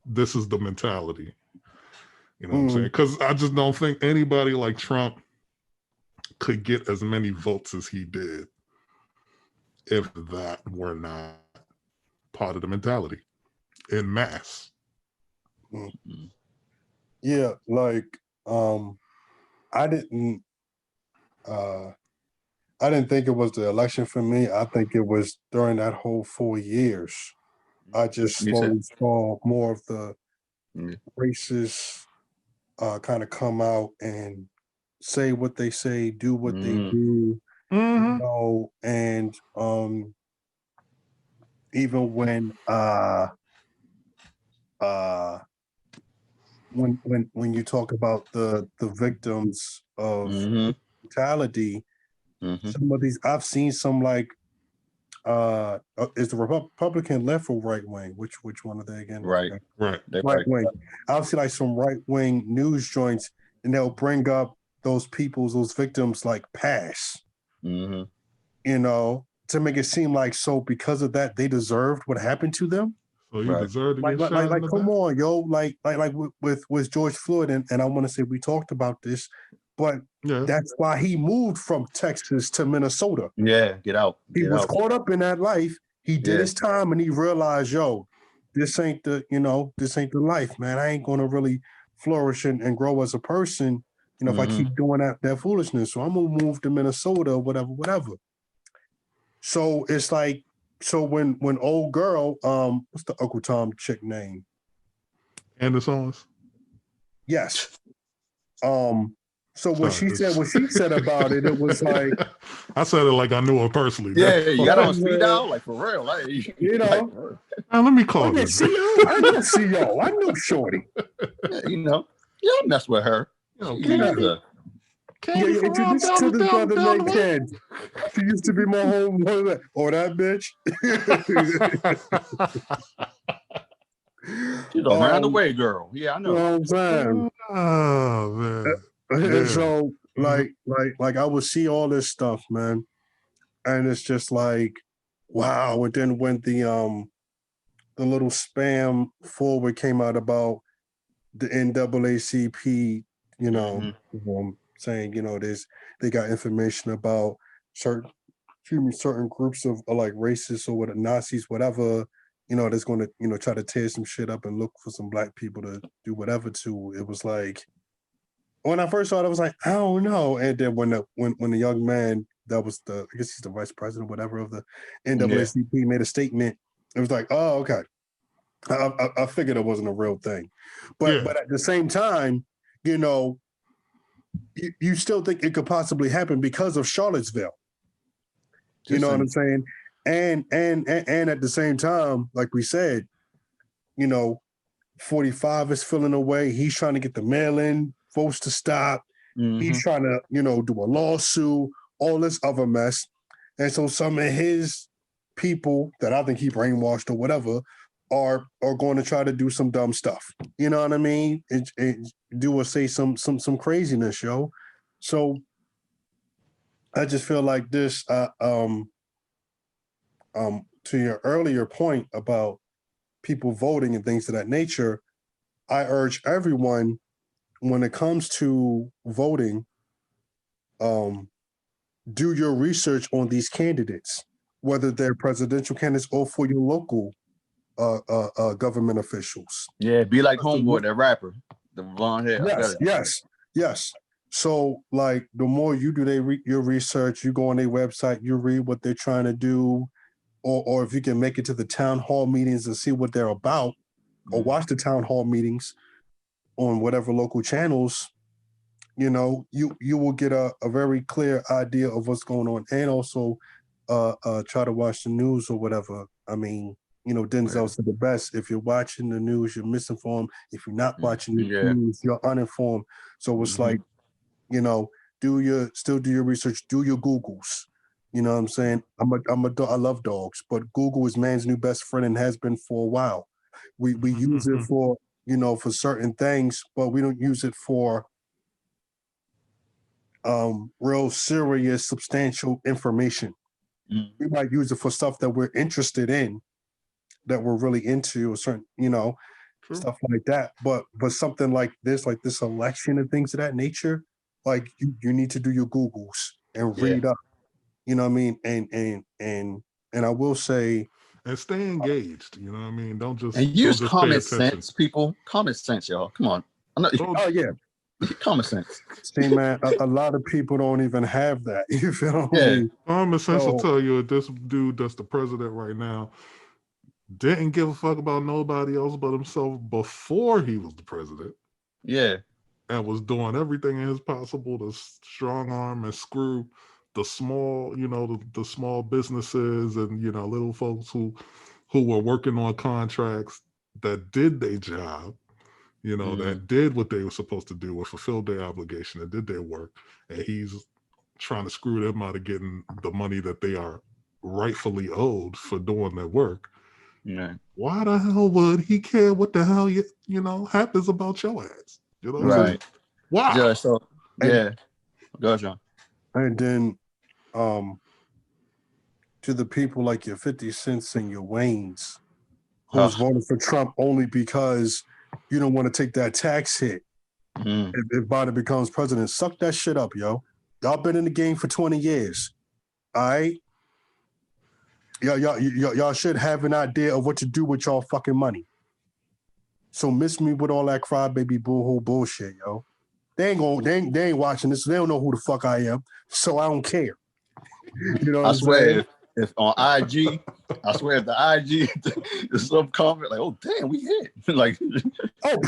This is the mentality. You know what I'm saying? Because I just don't think anybody like Trump could get as many votes as he did if that were not part of the mentality in mass. Yeah, like I didn't think it was the election for me. I think it was during that whole 4 years. I just slowly saw more of the racists kind of come out and say what they say, do what they do, and even when you talk about the victims of brutality, some of these I've seen some like is the Republican left or right wing? Which one are they again? Right. Right wing. I'll see like some right wing news joints, and they'll bring up those victims like past, to make it seem like so because of that they deserved what happened to them. So you deserve to get shot. Like come on, yo, like with George Floyd, and I want to say we talked about this, but that's why he moved from Texas to Minnesota. Yeah, get out. He was caught up in that life. He did his time, and he realized, yo, this ain't the life, man. I ain't gonna really flourish and grow as a person, if I keep doing that foolishness. So I'm gonna move to Minnesota, whatever. So it's like, so when old girl, what's the Uncle Tom chick name? Anderson. Yes. So what she said about it, it was like I said it like I knew her personally. Yeah, you got on speed dial, like for real, like let me call you. I know CEO. I know Shorty. Y'all mess with her. Introduced to the brother named Ken. She used to be my home. Or that bitch. She's a round away girl. Yeah, I know. You know what I'm saying? Oh man. And so like I would see all this stuff, man. And it's just like, wow. And then when the little spam forward came out about the NAACP, saying, they got information about certain groups of like racists or Nazis, whatever, that's going to, try to tear some shit up and look for some black people to do whatever to. It was like, when I first saw it, I was like, I don't know. And then when the young man that was I guess he's the vice president or whatever of the NAACP made a statement, it was like, oh, okay. I figured it wasn't a real thing. But at the same time, you still think it could possibly happen because of Charlottesville. You know what I'm saying? And at the same time, like we said, 45 is feeling away. He's trying to get the mail-in votes to stop. He's trying to, do a lawsuit, all this other mess. And so some of his people that I think he brainwashed or whatever are going to try to do some dumb stuff. You know what I mean? Do or say some craziness, yo. So I just feel like this to your earlier point about people voting and things of that nature, I urge everyone when it comes to voting, do your research on these candidates, whether they're presidential candidates or for your local government officials. Yeah, be like Homeboy, that rapper, the blonde hair. Yes. So, like, the more you do your research, you go on their website, you read what they're trying to do, or if you can make it to the town hall meetings and see what they're about, or watch the town hall meetings on whatever local channels, you know, you will get a very clear idea of what's going on, and also try to watch the news or whatever. I mean, you know, Denzel said the best: if you're watching the news, you're misinformed. If you're not watching the news, you're uninformed. So it's like, you know, still do your research, do your Googles. You know what I'm saying? I love dogs, but Google is man's new best friend and has been for a while. We use it for, you know, for certain things, but we don't use it for real serious, substantial information. We might use it for stuff that we're interested in, that we're really into, or certain, you know, stuff like that. But something like this election and things of that nature, like you need to do your Googles and read up. You know what I mean? And I will say, and stay engaged. You know what I mean? Don't just use just common sense, people. Common sense, y'all. Come on. Oh yeah, common sense. See, man, a lot of people don't even have that. You feel me? Common sense will tell you this dude that's the president right now didn't give a fuck about nobody else but himself before he was the president. Yeah. And was doing everything in his possible to strong arm and screw the small, you know, the small businesses and, you know, little folks who were working on contracts that did their job, you know, that did what they were supposed to do or fulfilled their obligation and did their work. And he's trying to screw them out of getting the money that they are rightfully owed for doing their work. Yeah. Why the hell would he care what the hell you know happens about your ass? You know what I'm saying? Why? Yeah, so go ahead, John. And then to the people like your 50 Cents and your Waynes who's voting for Trump only because you don't want to take that tax hit if Biden becomes president, suck that shit up, yo. Y'all been in the game for 20 years. All right? Y'all should have an idea of what to do with y'all fucking money. So miss me with all that crybaby boo-hoo bullshit, yo. They ain't watching this. So they don't know who the fuck I am. So I don't care. You know what I'm saying? If on IG, I swear if the IG is some comment like, oh damn, we hit. Like, oh,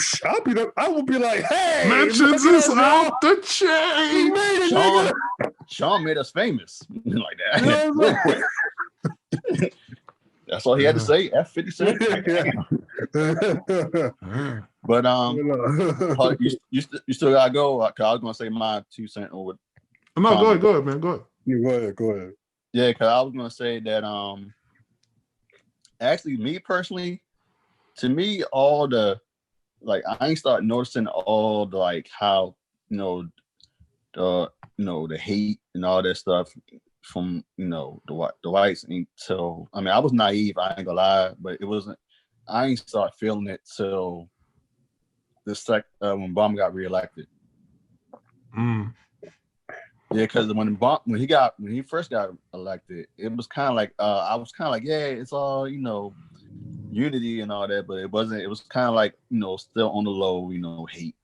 I will be like, hey, mentions is out the chain. Sean made us famous like that. Real quick. That's all he had to say. F 50 Cent. But you still gotta go. Cause I was gonna say my 2 cents over. No, go ahead, man. Go ahead. Yeah, go ahead. Yeah, because I was gonna say that actually me personally, to me, all the like I ain't start noticing all the like how the hate and all that stuff from the whites until I mean I was naive, I ain't gonna lie, but it wasn't. I ain't start feeling it till when Obama got reelected. Yeah, because when he first got elected, it was kind of like I was kind of like, yeah, it's all unity and all that, but it wasn't. It was kind of like still on the low, hate.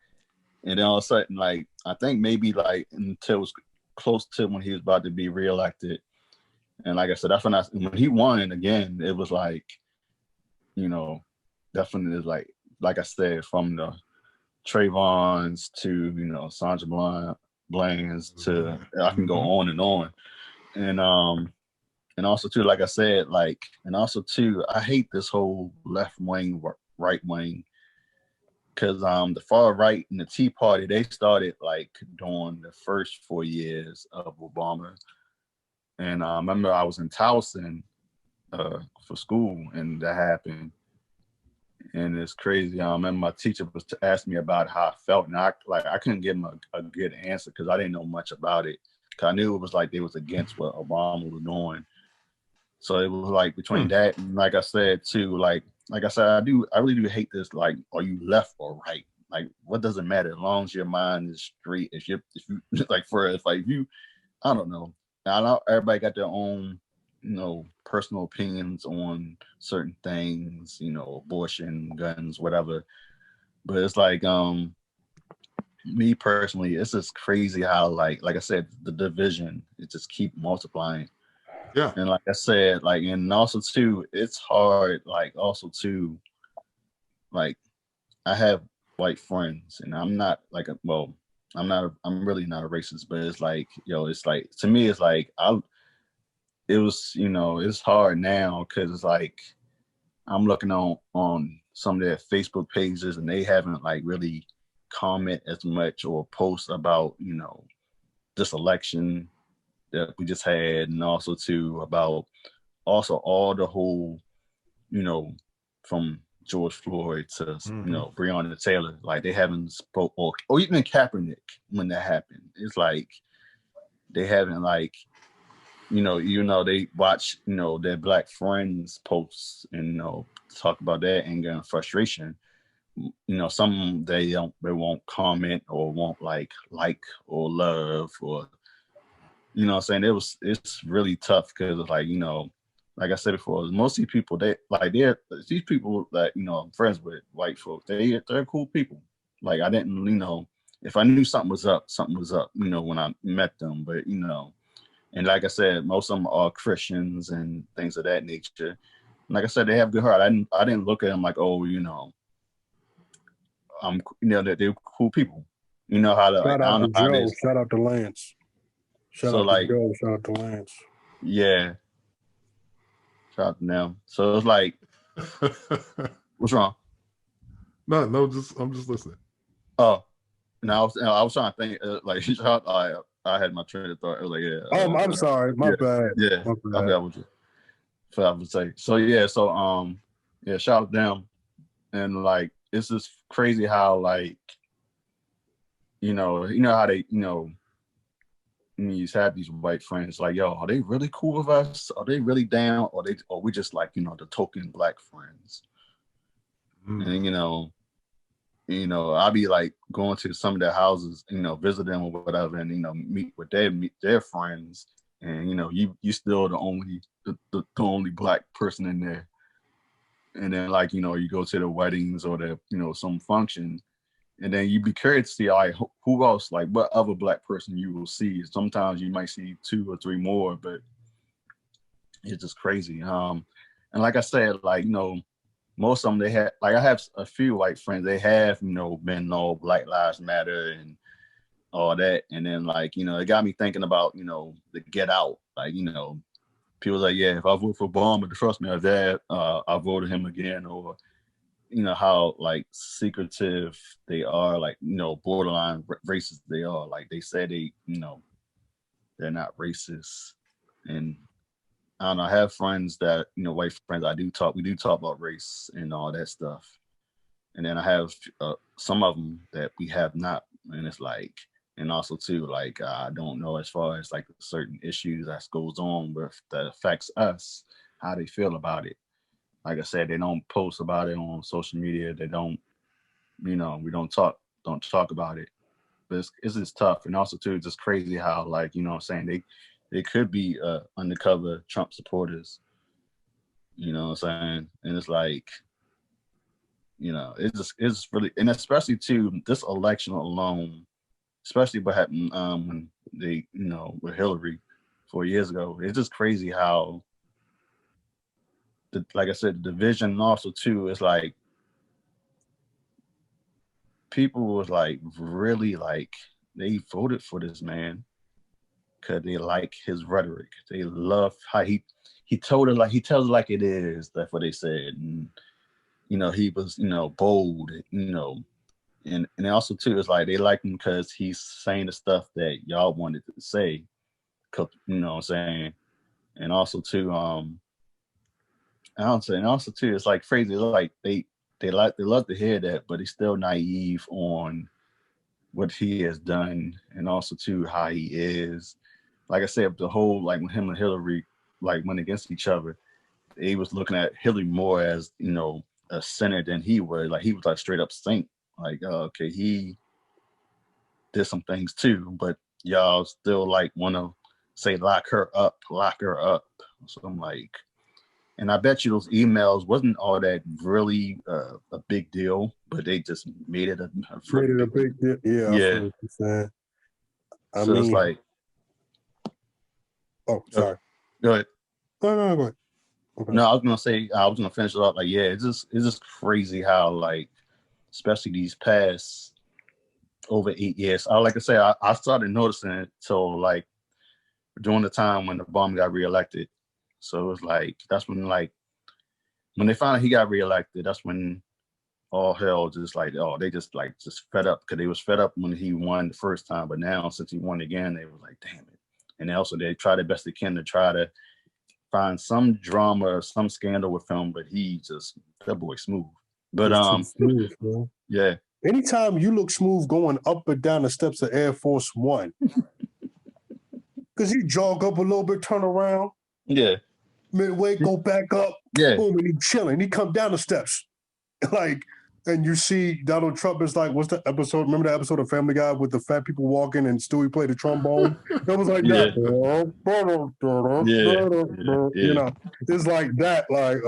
And then all of a sudden, like I think maybe like until it was close to when he was about to be reelected, and like I said, that's when he won again. It was like, definitely like I said, from the Trayvons to Sandra Bland's to I can go on and on, and also too, like I said, and also too, I hate this whole left wing, right wing, because the far right and the Tea Party, they started like during the first 4 years of Obama, and I remember I was in Towson for school, and that happened. And it's crazy. I remember my teacher was to ask me about how I felt, and I couldn't give him a good answer because I didn't know much about it. Cause I knew it was like they was against what Obama was doing. So it was like between that and like I said too, like I said, I really do hate this. Like, are you left or right? Like, what does it matter as long as your mind is straight? If you like if you, I don't know. I know everybody got their own, personal opinions on certain things, abortion, guns, whatever. But it's like, me personally, it's just crazy how like I said, the division, it just keep multiplying. Yeah. And like I said, like, and also too, it's hard, like also too, like I have white friends and I'm not like I'm really not a racist, but it's like, it's like, to me, it's like, it's hard now because it's like, I'm looking on some of their Facebook pages and they haven't like really comment as much or post about, this election that we just had, and also too about also all the whole, from George Floyd to Breonna Taylor, like they haven't spoke, or even Kaepernick when that happened. It's like they haven't like, they watch, their black friends posts and talk about their anger and frustration. Some they won't comment or won't like or love or what I'm saying. It's really tough because it's like, like I said before, most of these people, these people that, I'm friends with, white folks, they're cool people. Like I didn't, if I knew something was up, when I met them. But, and like I said, most of them are Christians and things of that nature. And like I said, they have good heart. I didn't look at them like, oh, they're cool people. You know how to, like, Shout I out don't know to how it Joe. is. Shout out to Lance. Shout So out like, to Joe. Shout out to Lance. yeah, shout out to them. So it's like, what's wrong? No, I'm just listening. Oh, and I was trying to think like I had my train of thought. I was like, yeah. I'm sorry, my bad. Yeah, My I bad. forgot what to say. So yeah, yeah, shout out to them. And like, it's just crazy how like, how they, you have these white friends like, yo, are they really cool with us? Are they really down? Or we just like, the token black friends? And I'll be like going to some of their houses, visit them or whatever, and meet with their friends, and you still the only black person in there. And then like, you go to the weddings or the some function, and then you be curious to see like who else, like what other black person you will see. Sometimes you might see 2 or 3 more, but it's just crazy. And like I said, like, most of them, they have, like, I have a few white friends, they have, been all Black Lives Matter and all that. And then like, it got me thinking about, the Get Out. Like, people like, yeah, if I vote for Obama, trust me, I voted him again. Or, how like secretive they are, like, borderline racist they are. Like they say they're not racist. And I don't know, I have friends that, white friends, we do talk about race and all that stuff. And then I have some of them that we have not. And it's like, and also too, like, I don't know, as far as like certain issues that goes on with that affects us, how they feel about it. Like I said, they don't post about it on social media. They don't, we don't talk about it. But it's just tough. And also too, it's just crazy how, like, what I'm saying, they could be undercover Trump supporters. You know what I'm saying? And it's like, it's really, and especially too, this election alone, especially what happened when they, with Hillary 4 years ago. It's just crazy how, like I said, the division, and also too, it's like people was like really like they voted for this man because they like his rhetoric. They love how he told it, like he tells it like it is. That's what they said. And he was, bold, and also too, it's like they like him because he's saying the stuff that y'all wanted to say. You know what I'm saying? And also too, and also too, it's like crazy. It's like they love to hear that, but he's still naive on what he has done, and also too how he is. Like I said, the whole, like with him and Hillary, like went against each other, they was looking at Hillary more as, you know, a sinner than he was. Like he was like straight up saint. Like, okay, he did some things too, but y'all still like want to say lock her up. So I'm like, and I bet you those emails wasn't all that really a big deal, but they just made it a big deal. Yeah, I feel what you're saying. So it's like, oh, sorry. Go ahead. No, go ahead. Okay. No, I was gonna finish it up. Like, yeah, it's just crazy how, like, especially these past over 8 years. Like I say, I started noticing it till like during the time when Obama got reelected. So it was like that's when when they found out he got reelected, that's when all hell just like, oh, they just fed up, because they was fed up when he won the first time, but now since he won again, they was like, damn it. And also they try the best they can to try to find some drama or some scandal with him, but that boy smooth. But smooth, bro. Yeah. Anytime you look smooth going up and down the steps of Air Force One, because he jog up a little bit, turn around. Yeah. Midway, go back up. Yeah. Boom, and he chilling. He come down the steps. Like, and you see Donald Trump is like, what's the episode? Remember the episode of Family Guy with the fat people walking and Stewie played the trombone? It was like that. You know, it's like that. Like,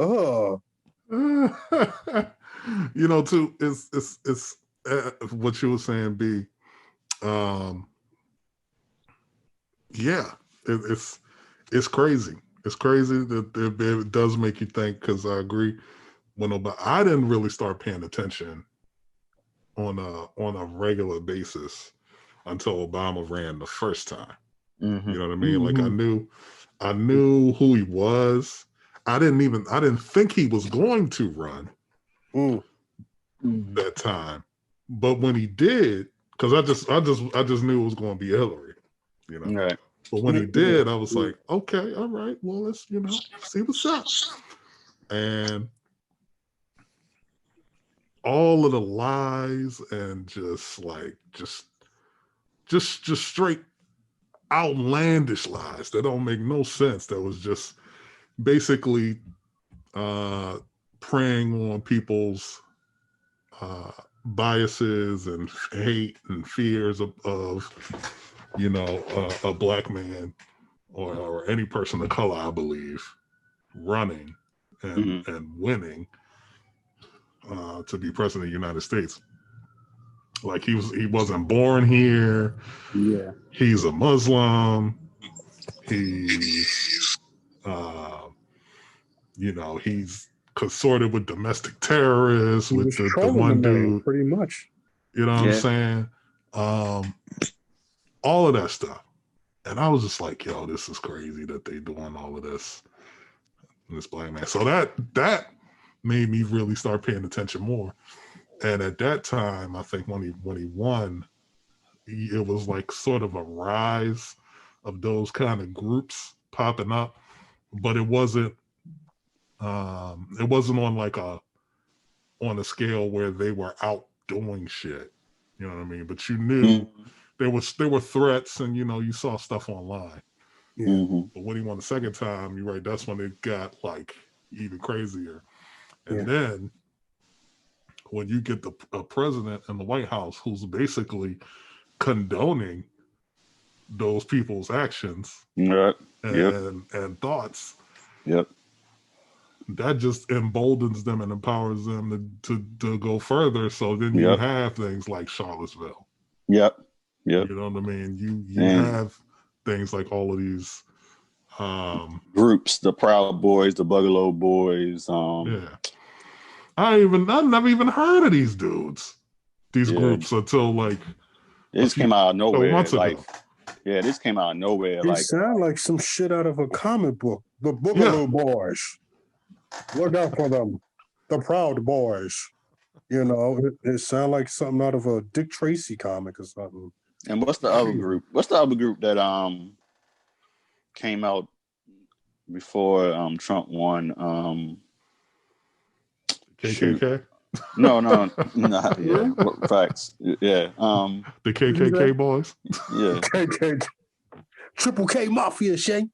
you know, too. It's what you were saying, B. Yeah, it's crazy. It's crazy that it does make you think, because I agree. I didn't really start paying attention on a regular basis until Obama ran the first time. Mm-hmm. You know what I mean? Like I knew who he was. I didn't think he was going to run that time. But when he did, because I just knew it was going to be Hillary, you know. Right. But when he did, I was like, okay, all right, well, let's, see what's up. And all of the lies and just straight outlandish lies that don't make no sense. That was just basically preying on people's biases and hate and fears of a black man or any person of color, I believe, running and winning to be president of the United States. Like he wasn't born here. Yeah. He's a Muslim. He's he's consorted with domestic terrorists, with the one dude. Pretty much. You know what I'm saying? All of that stuff. And I was just like, yo, this is crazy that they doing all of this black man. So that made me really start paying attention more. And at that time, I think when he won, it was like sort of a rise of those kind of groups popping up, but it wasn't on on a scale where they were out doing shit. You know what I mean? But you knew there were threats, and you saw stuff online. Yeah. But when he won the second time, you're right, that's when it got like even crazier. And then when you get a president in the White House who's basically condoning those people's actions and thoughts, that just emboldens them and empowers them to go further. So then you have things like Charlottesville. You know what I mean? You have things like all of these groups, the Proud Boys, the Bugalo Boys. I've never even heard of these dudes, these groups, until like this came out of nowhere. Months ago. This came out of nowhere. They sound like some shit out of a comic book. The Boogaloo Boys. Look out for them. The Proud Boys. It sounds like something out of a Dick Tracy comic or something. And what's the other group? What's the other group that came out before Trump won? KKK? No, not facts. Yeah. The KKK boys? Yeah. KKK. Triple K Mafia, Shay.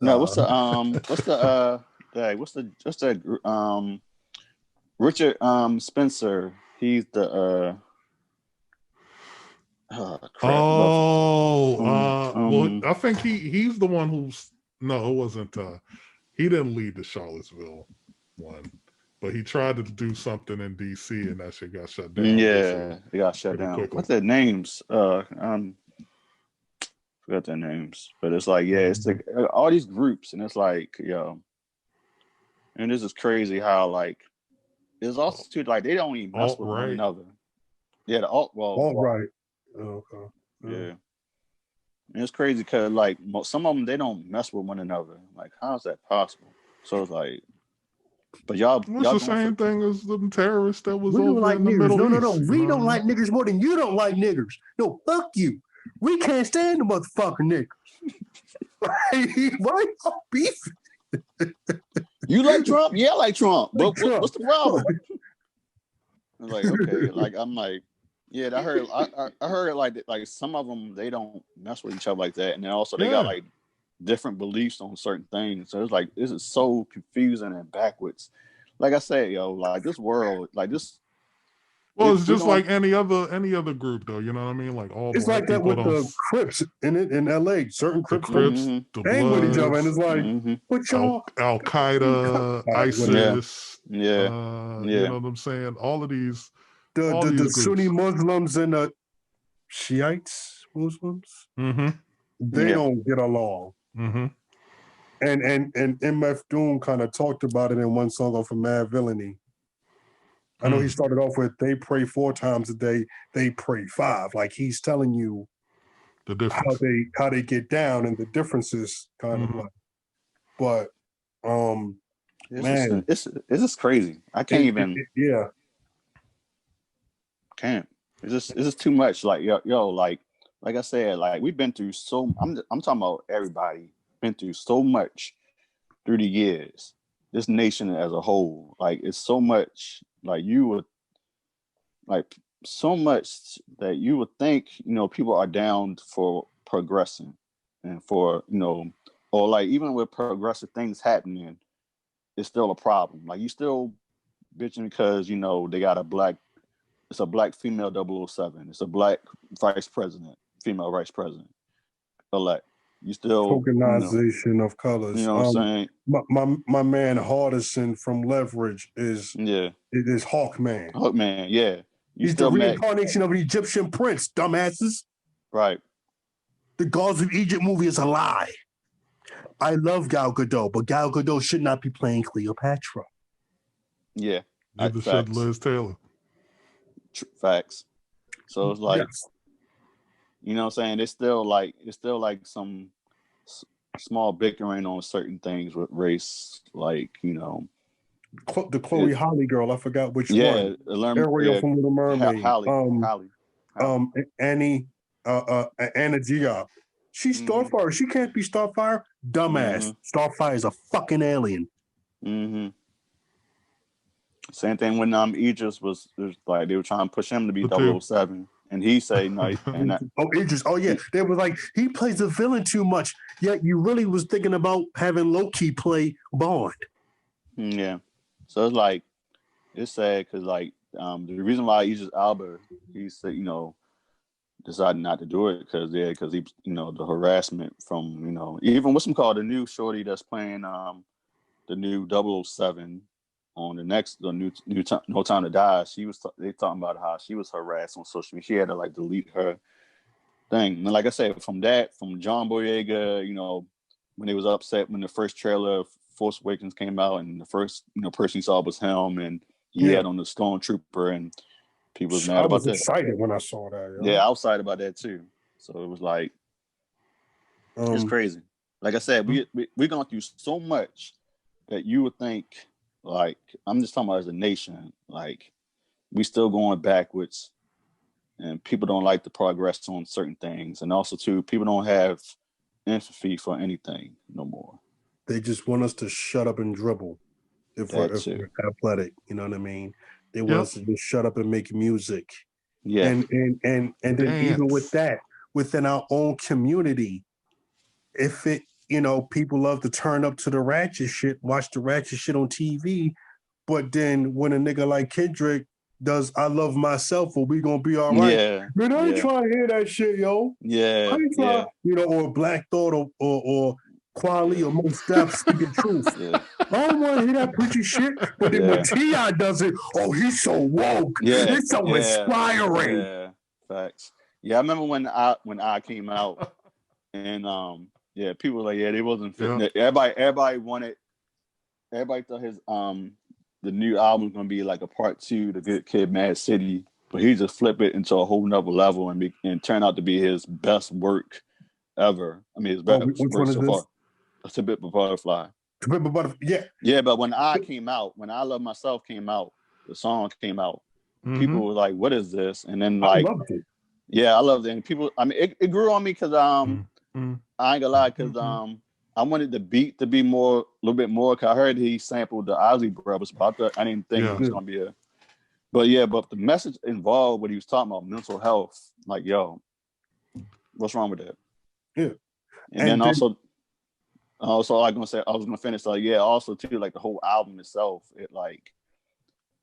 No, what's the Richard Spencer. He's the well, I think he's the one who's no, it wasn't. He didn't lead the Charlottesville one, but he tried to do something in DC, and that shit got shut down. Yeah, it got shut down. Quickly. What's their names? Forgot their names, but it's like, yeah, it's like all these groups, and it's like, yo, and this is crazy how like it's also too like they don't even mess with one another. Yeah, the alt-right. Okay. Yeah. And it's crazy because like some of them they don't mess with one another. Like, how is that possible? So it's like, but y'all the same thing as the terrorists that was we over like in the niggers. Middle East. No. We don't like niggers more than you don't like niggers. No, fuck you. We can't stand the motherfucking niggers. Why y'all beefing? You like Trump? Yeah, I like Trump. But what's the problem? I was like, okay, like I'm like, yeah, I heard like some of them they don't mess with each other like that, and then also they got like different beliefs on certain things. So it's like this is so confusing and backwards. Like I said, yo, like this world, like this. Well, it's just like any other group, though. You know what I mean? Like all it's like that with the Crips in LA. Certain Crips the hang with each other, and it's like, what y'all? Al Qaeda, ISIS. Yeah. You know what I'm saying? All of these. The Sunni Muslims and the Shiites Muslims, they don't get along. And MF Doom kind of talked about it in one song off of Mad Villainy. I know he started off with they pray 4 times a day, they pray 5. Like he's telling you the difference, how they get down and the differences kind of like. But man, it's just crazy. I can't even. Can't. It's just too much. Like yo, like I said, like we've been through so. I'm talking about everybody been through so much through the years. This nation as a whole, like it's so much. Like you would, like so much that you would think, people are down for progressing, and for or like even with progressive things happening, it's still a problem. Like you still bitching because they got it's a black female 007. It's a black vice president, female vice president elect. You still tokenization of colors. You know what I'm saying? My man Hardison from Leverage is Hawkman. Hawkman, yeah. He's the reincarnation of an Egyptian prince, dumbasses. Right. The Gods of Egypt movie is a lie. I love Gal Gadot, but Gal Gadot should not be playing Cleopatra. Yeah. Neither should Liz Taylor. Facts. So it's like, you know what I'm saying? It's still like some small bickering on certain things with race, like, the Chloe Holly girl, I forgot which one. Ariel from Little Mermaid. Holly. Anna Diop. She's Starfire. She can't be Starfire. Dumbass. Starfire is a fucking alien. Same thing when Idris was like they were trying to push him to be 007. And he said no. Idris. Oh yeah. They were like, he plays the villain too much. Yet you really was thinking about having Loki play Bond. Yeah. So it's like, it's sad because like the reason why Idris Elba, he said, decided not to do it because he, the harassment from, even what's called the new shorty that's playing the new 007 on the new No Time to Die. They talking about how she was harassed on social media. She had to like delete her thing. And like I said, from John Boyega, when they was upset when the first trailer of Force Awakens came out and the first person he saw was him and he had on the Stormtrooper and people was mad about that. I was excited when I saw that. Yeah, I was excited about that too. So it was like it's crazy. Like I said, we're going through so much that you would think, like, I'm just talking about as a nation, like we still going backwards and people don't like the progress on certain things. And also too, people don't have empathy for anything no more. They just want us to shut up and dribble if we're athletic. You know what I mean? They want us to just shut up and make music. Yeah. And then even with that, within our own community, if it you know, people love to turn up to the ratchet shit, watch the ratchet shit on TV. But then when a nigga like Kendrick does I Love Myself or We Gonna Be All Right, Yeah. man, I ain't Yeah. trying to hear that shit, yo. I Yeah. ain't Yeah. trying, you know, or Black Thought or Quali or Most Def speaking truth. Yeah. I don't want to hear that preachy shit. But then when Yeah. T.I. does it, oh, he's so woke. Yeah. It's so Yeah. inspiring. Yeah. Facts. Yeah, I remember when I came out, and yeah, people were like, yeah, they wasn't fitting it. Everybody thought his the new album was gonna be like a part 2 to Good Kid, Mad City, but he just flipped it into a whole nother level and turned out to be his best work ever. I mean, his best Which work one is so this? far. It's a bit of Butterfly. Yeah. Yeah, but when I Love Myself came out, the song came out, people were like, what is this? And then like, I loved it. yeah, I loved it. And people, I mean, it grew on me because I ain't gonna lie, because I wanted the beat to be a little bit more. Cause I heard he sampled the Ozzy Brothers, but I didn't think it was gonna be but the message involved, what he was talking about, mental health, like, yo, what's wrong with that? Yeah. And then also I was gonna finish like, yeah, also too, like the whole album itself, it like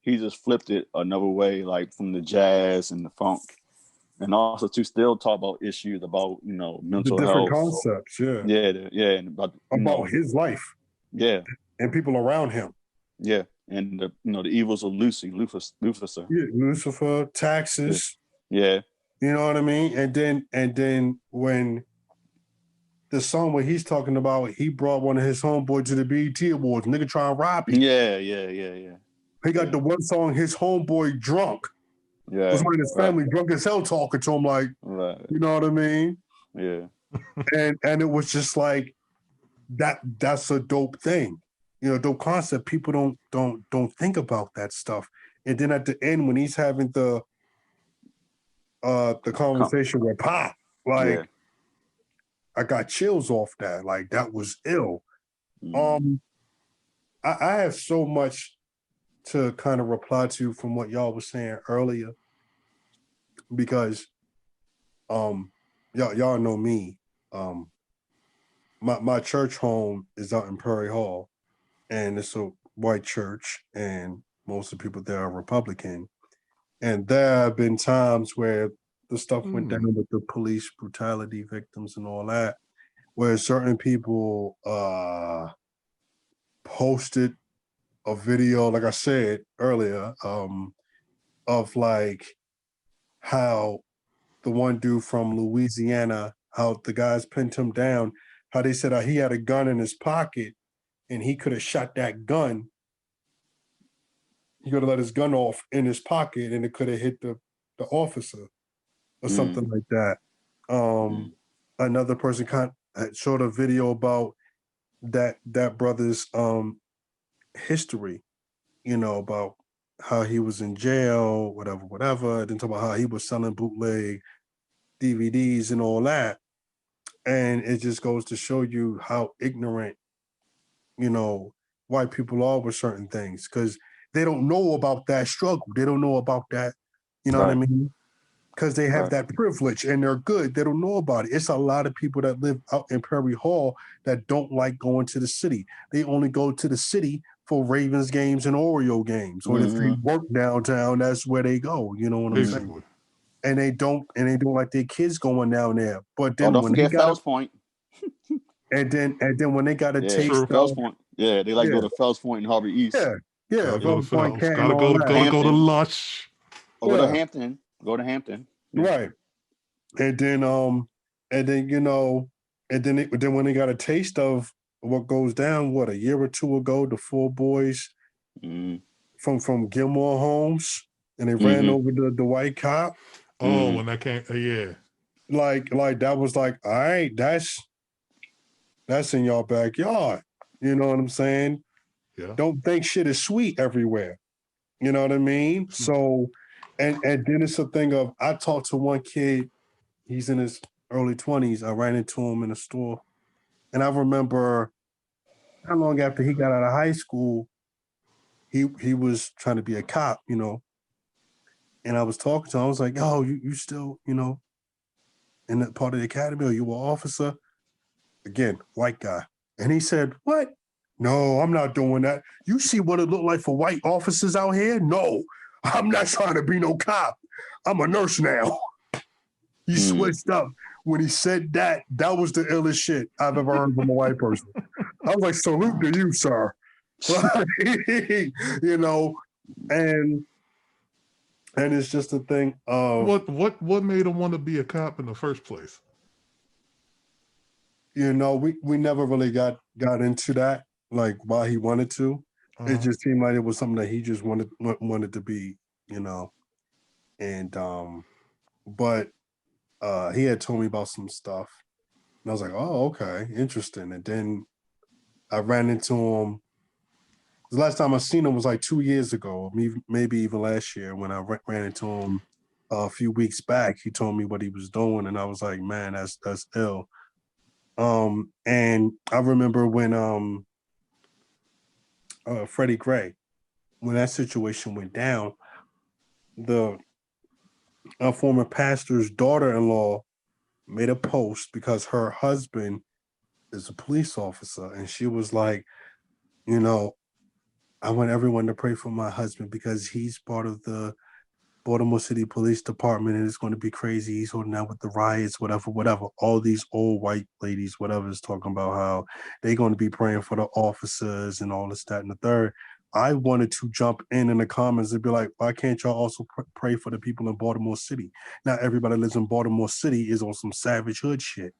he just flipped it another way, like from the jazz and the funk. And also to still talk about issues about, you know, mental the different health. concepts, yeah. Yeah, and about his life. Yeah. And people around him. Yeah. And the evils of Lucifer. Yeah, Lucifer, taxes. Yeah. You know what I mean? And then when the song where he's talking about he brought one of his homeboys to the BET Awards, nigga trying to rob him. Yeah. He got the one song, his homeboy drunk. Yeah. Was one of his family drunk as hell talking to him like, you know what I mean? Yeah. and it was just like that's a dope thing. You know, dope concept. People don't think about that stuff. And then at the end when he's having the conversation with Pop, like I got chills off that. Like that was ill. I have so much to kind of reply to from what y'all was saying earlier, because y'all know me. My church home is out in Prairie Hall, and it's a white church, and most of the people there are Republican. And there have been times where the stuff went down with the police brutality victims and all that, where certain people posted a video, like I said earlier, of like how the one dude from Louisiana, how the guys pinned him down, how they said he had a gun in his pocket and he could have shot that gun. He could have let his gun off in his pocket and it could have hit the officer or something like that. Another person showed a video about that brother's history, you know, about how he was in jail, whatever. Then talk about how he was selling bootleg DVDs and all that. And it just goes to show you how ignorant, you know, white people are with certain things, because they don't know about that struggle. They don't know about that, you know what I mean? Because they have that privilege and they're good. They don't know about it. It's a lot of people that live out in Prairie Hall that don't like going to the city. They only go to the city for Ravens games and Oreo games. Or if they work downtown, that's where they go. You know what I'm saying? And they don't like their kids going down there. But then don't when forget they got Fells Point. and then when they got a taste of Fells Point. Yeah, they like go to Fells Point and Harvey East. Yeah. Fells Point, gotta go to Lush. Or go to Hampton. Right. And then you know, and then when they got a taste of what goes down, a year or two ago, the 4 boys from Gilmore Homes, and they ran over the white cop. Oh, when that came, yeah. Like that was like, all right, that's in your backyard. You know what I'm saying? Yeah. Don't think shit is sweet everywhere. You know what I mean? So, and then it's a thing of, I talked to one kid, he's in his early 20s. I ran into him in a store. And I remember not long after he got out of high school, he was trying to be a cop, you know. And I was talking to him, I was like, oh, you still, you know, in that part of the academy, or you were officer? Again, white guy. And he said, what? No, I'm not doing that. You see what it look like for white officers out here? No, I'm not trying to be no cop. I'm a nurse now. He switched up. When he said that, that was the illest shit I've ever heard from a white person. I was like, salute to you, sir. You know, and it's just a thing of what made him want to be a cop in the first place? You know, we never really got into that, like why he wanted to. It just seemed like it was something that he just wanted to be, you know. And but he had told me about some stuff, and I was like, oh, okay, interesting. And then I ran into him. The last time I seen him was like 2 years ago, maybe even last year when I ran into him a few weeks back. He told me what he was doing, and I was like, man, that's ill. And I remember when Freddie Gray, when that situation went down, the former pastor's daughter-in-law made a post because her husband is a police officer, and she was like, you know, I want everyone to pray for my husband because he's part of the Baltimore City Police Department, and it's going to be crazy. He's holding out with the riots, whatever. All these old white ladies, whatever, is talking about how they're going to be praying for the officers and all this, that, and the third. I wanted to jump in the comments and be like, why can't y'all also pray for the people in Baltimore City? Not everybody that lives in Baltimore City is on some savage hood shit.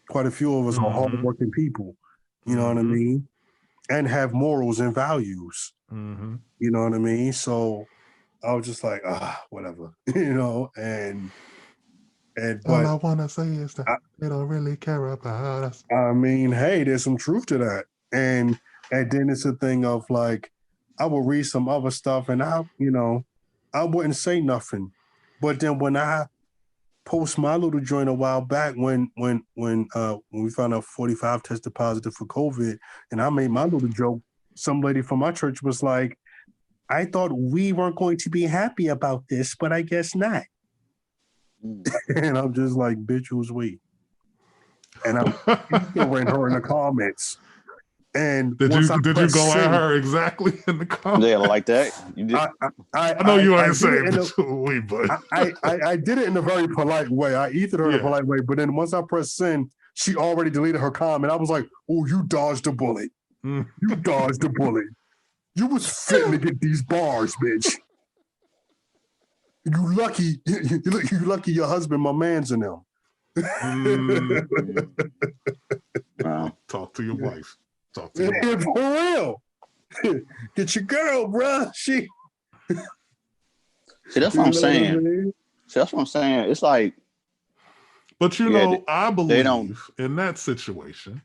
Quite a few of us are hardworking people, you know what I mean? And have morals and values. You know what I mean? So I was just like, whatever, you know, and all I want to say is that they don't really care about us. I mean, hey, there's some truth to that. And then it's a thing of like, I will read some other stuff and I wouldn't say nothing. But then when I post my little joint a while back when we found out 45 tested positive for COVID, and I made my little joke, some lady from my church was like, I thought we weren't going to be happy about this, but I guess not. And I'm just like, bitch, who's we? And I'm throwing her in the comments. And did you go at her exactly in the comments? Yeah, like that. You did. I know you ain't saying we, but I did it in a very polite way. I ethered her in a polite way, but then once I pressed send, she already deleted her comment. I was like, "Oh, you dodged a bullet. You dodged a bullet. You was fitting to get these bars, bitch. You lucky. You lucky. Your husband, my man's in them." Wow. Talk to your wife. Talk to your wife. For real. Get your girl, bruh. See, that's what I'm saying. See, that's what I'm saying. It's like, but you know, I believe in that situation,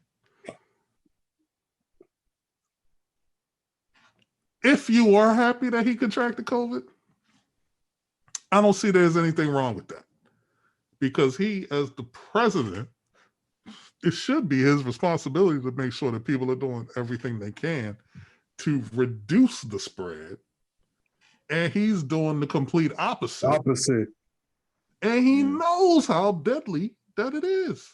if you are happy that he contracted COVID, I don't see there's anything wrong with that. Because he, as the president, it should be his responsibility to make sure that people are doing everything they can to reduce the spread. And he's doing the complete opposite. Opposite. And he knows how deadly that it is.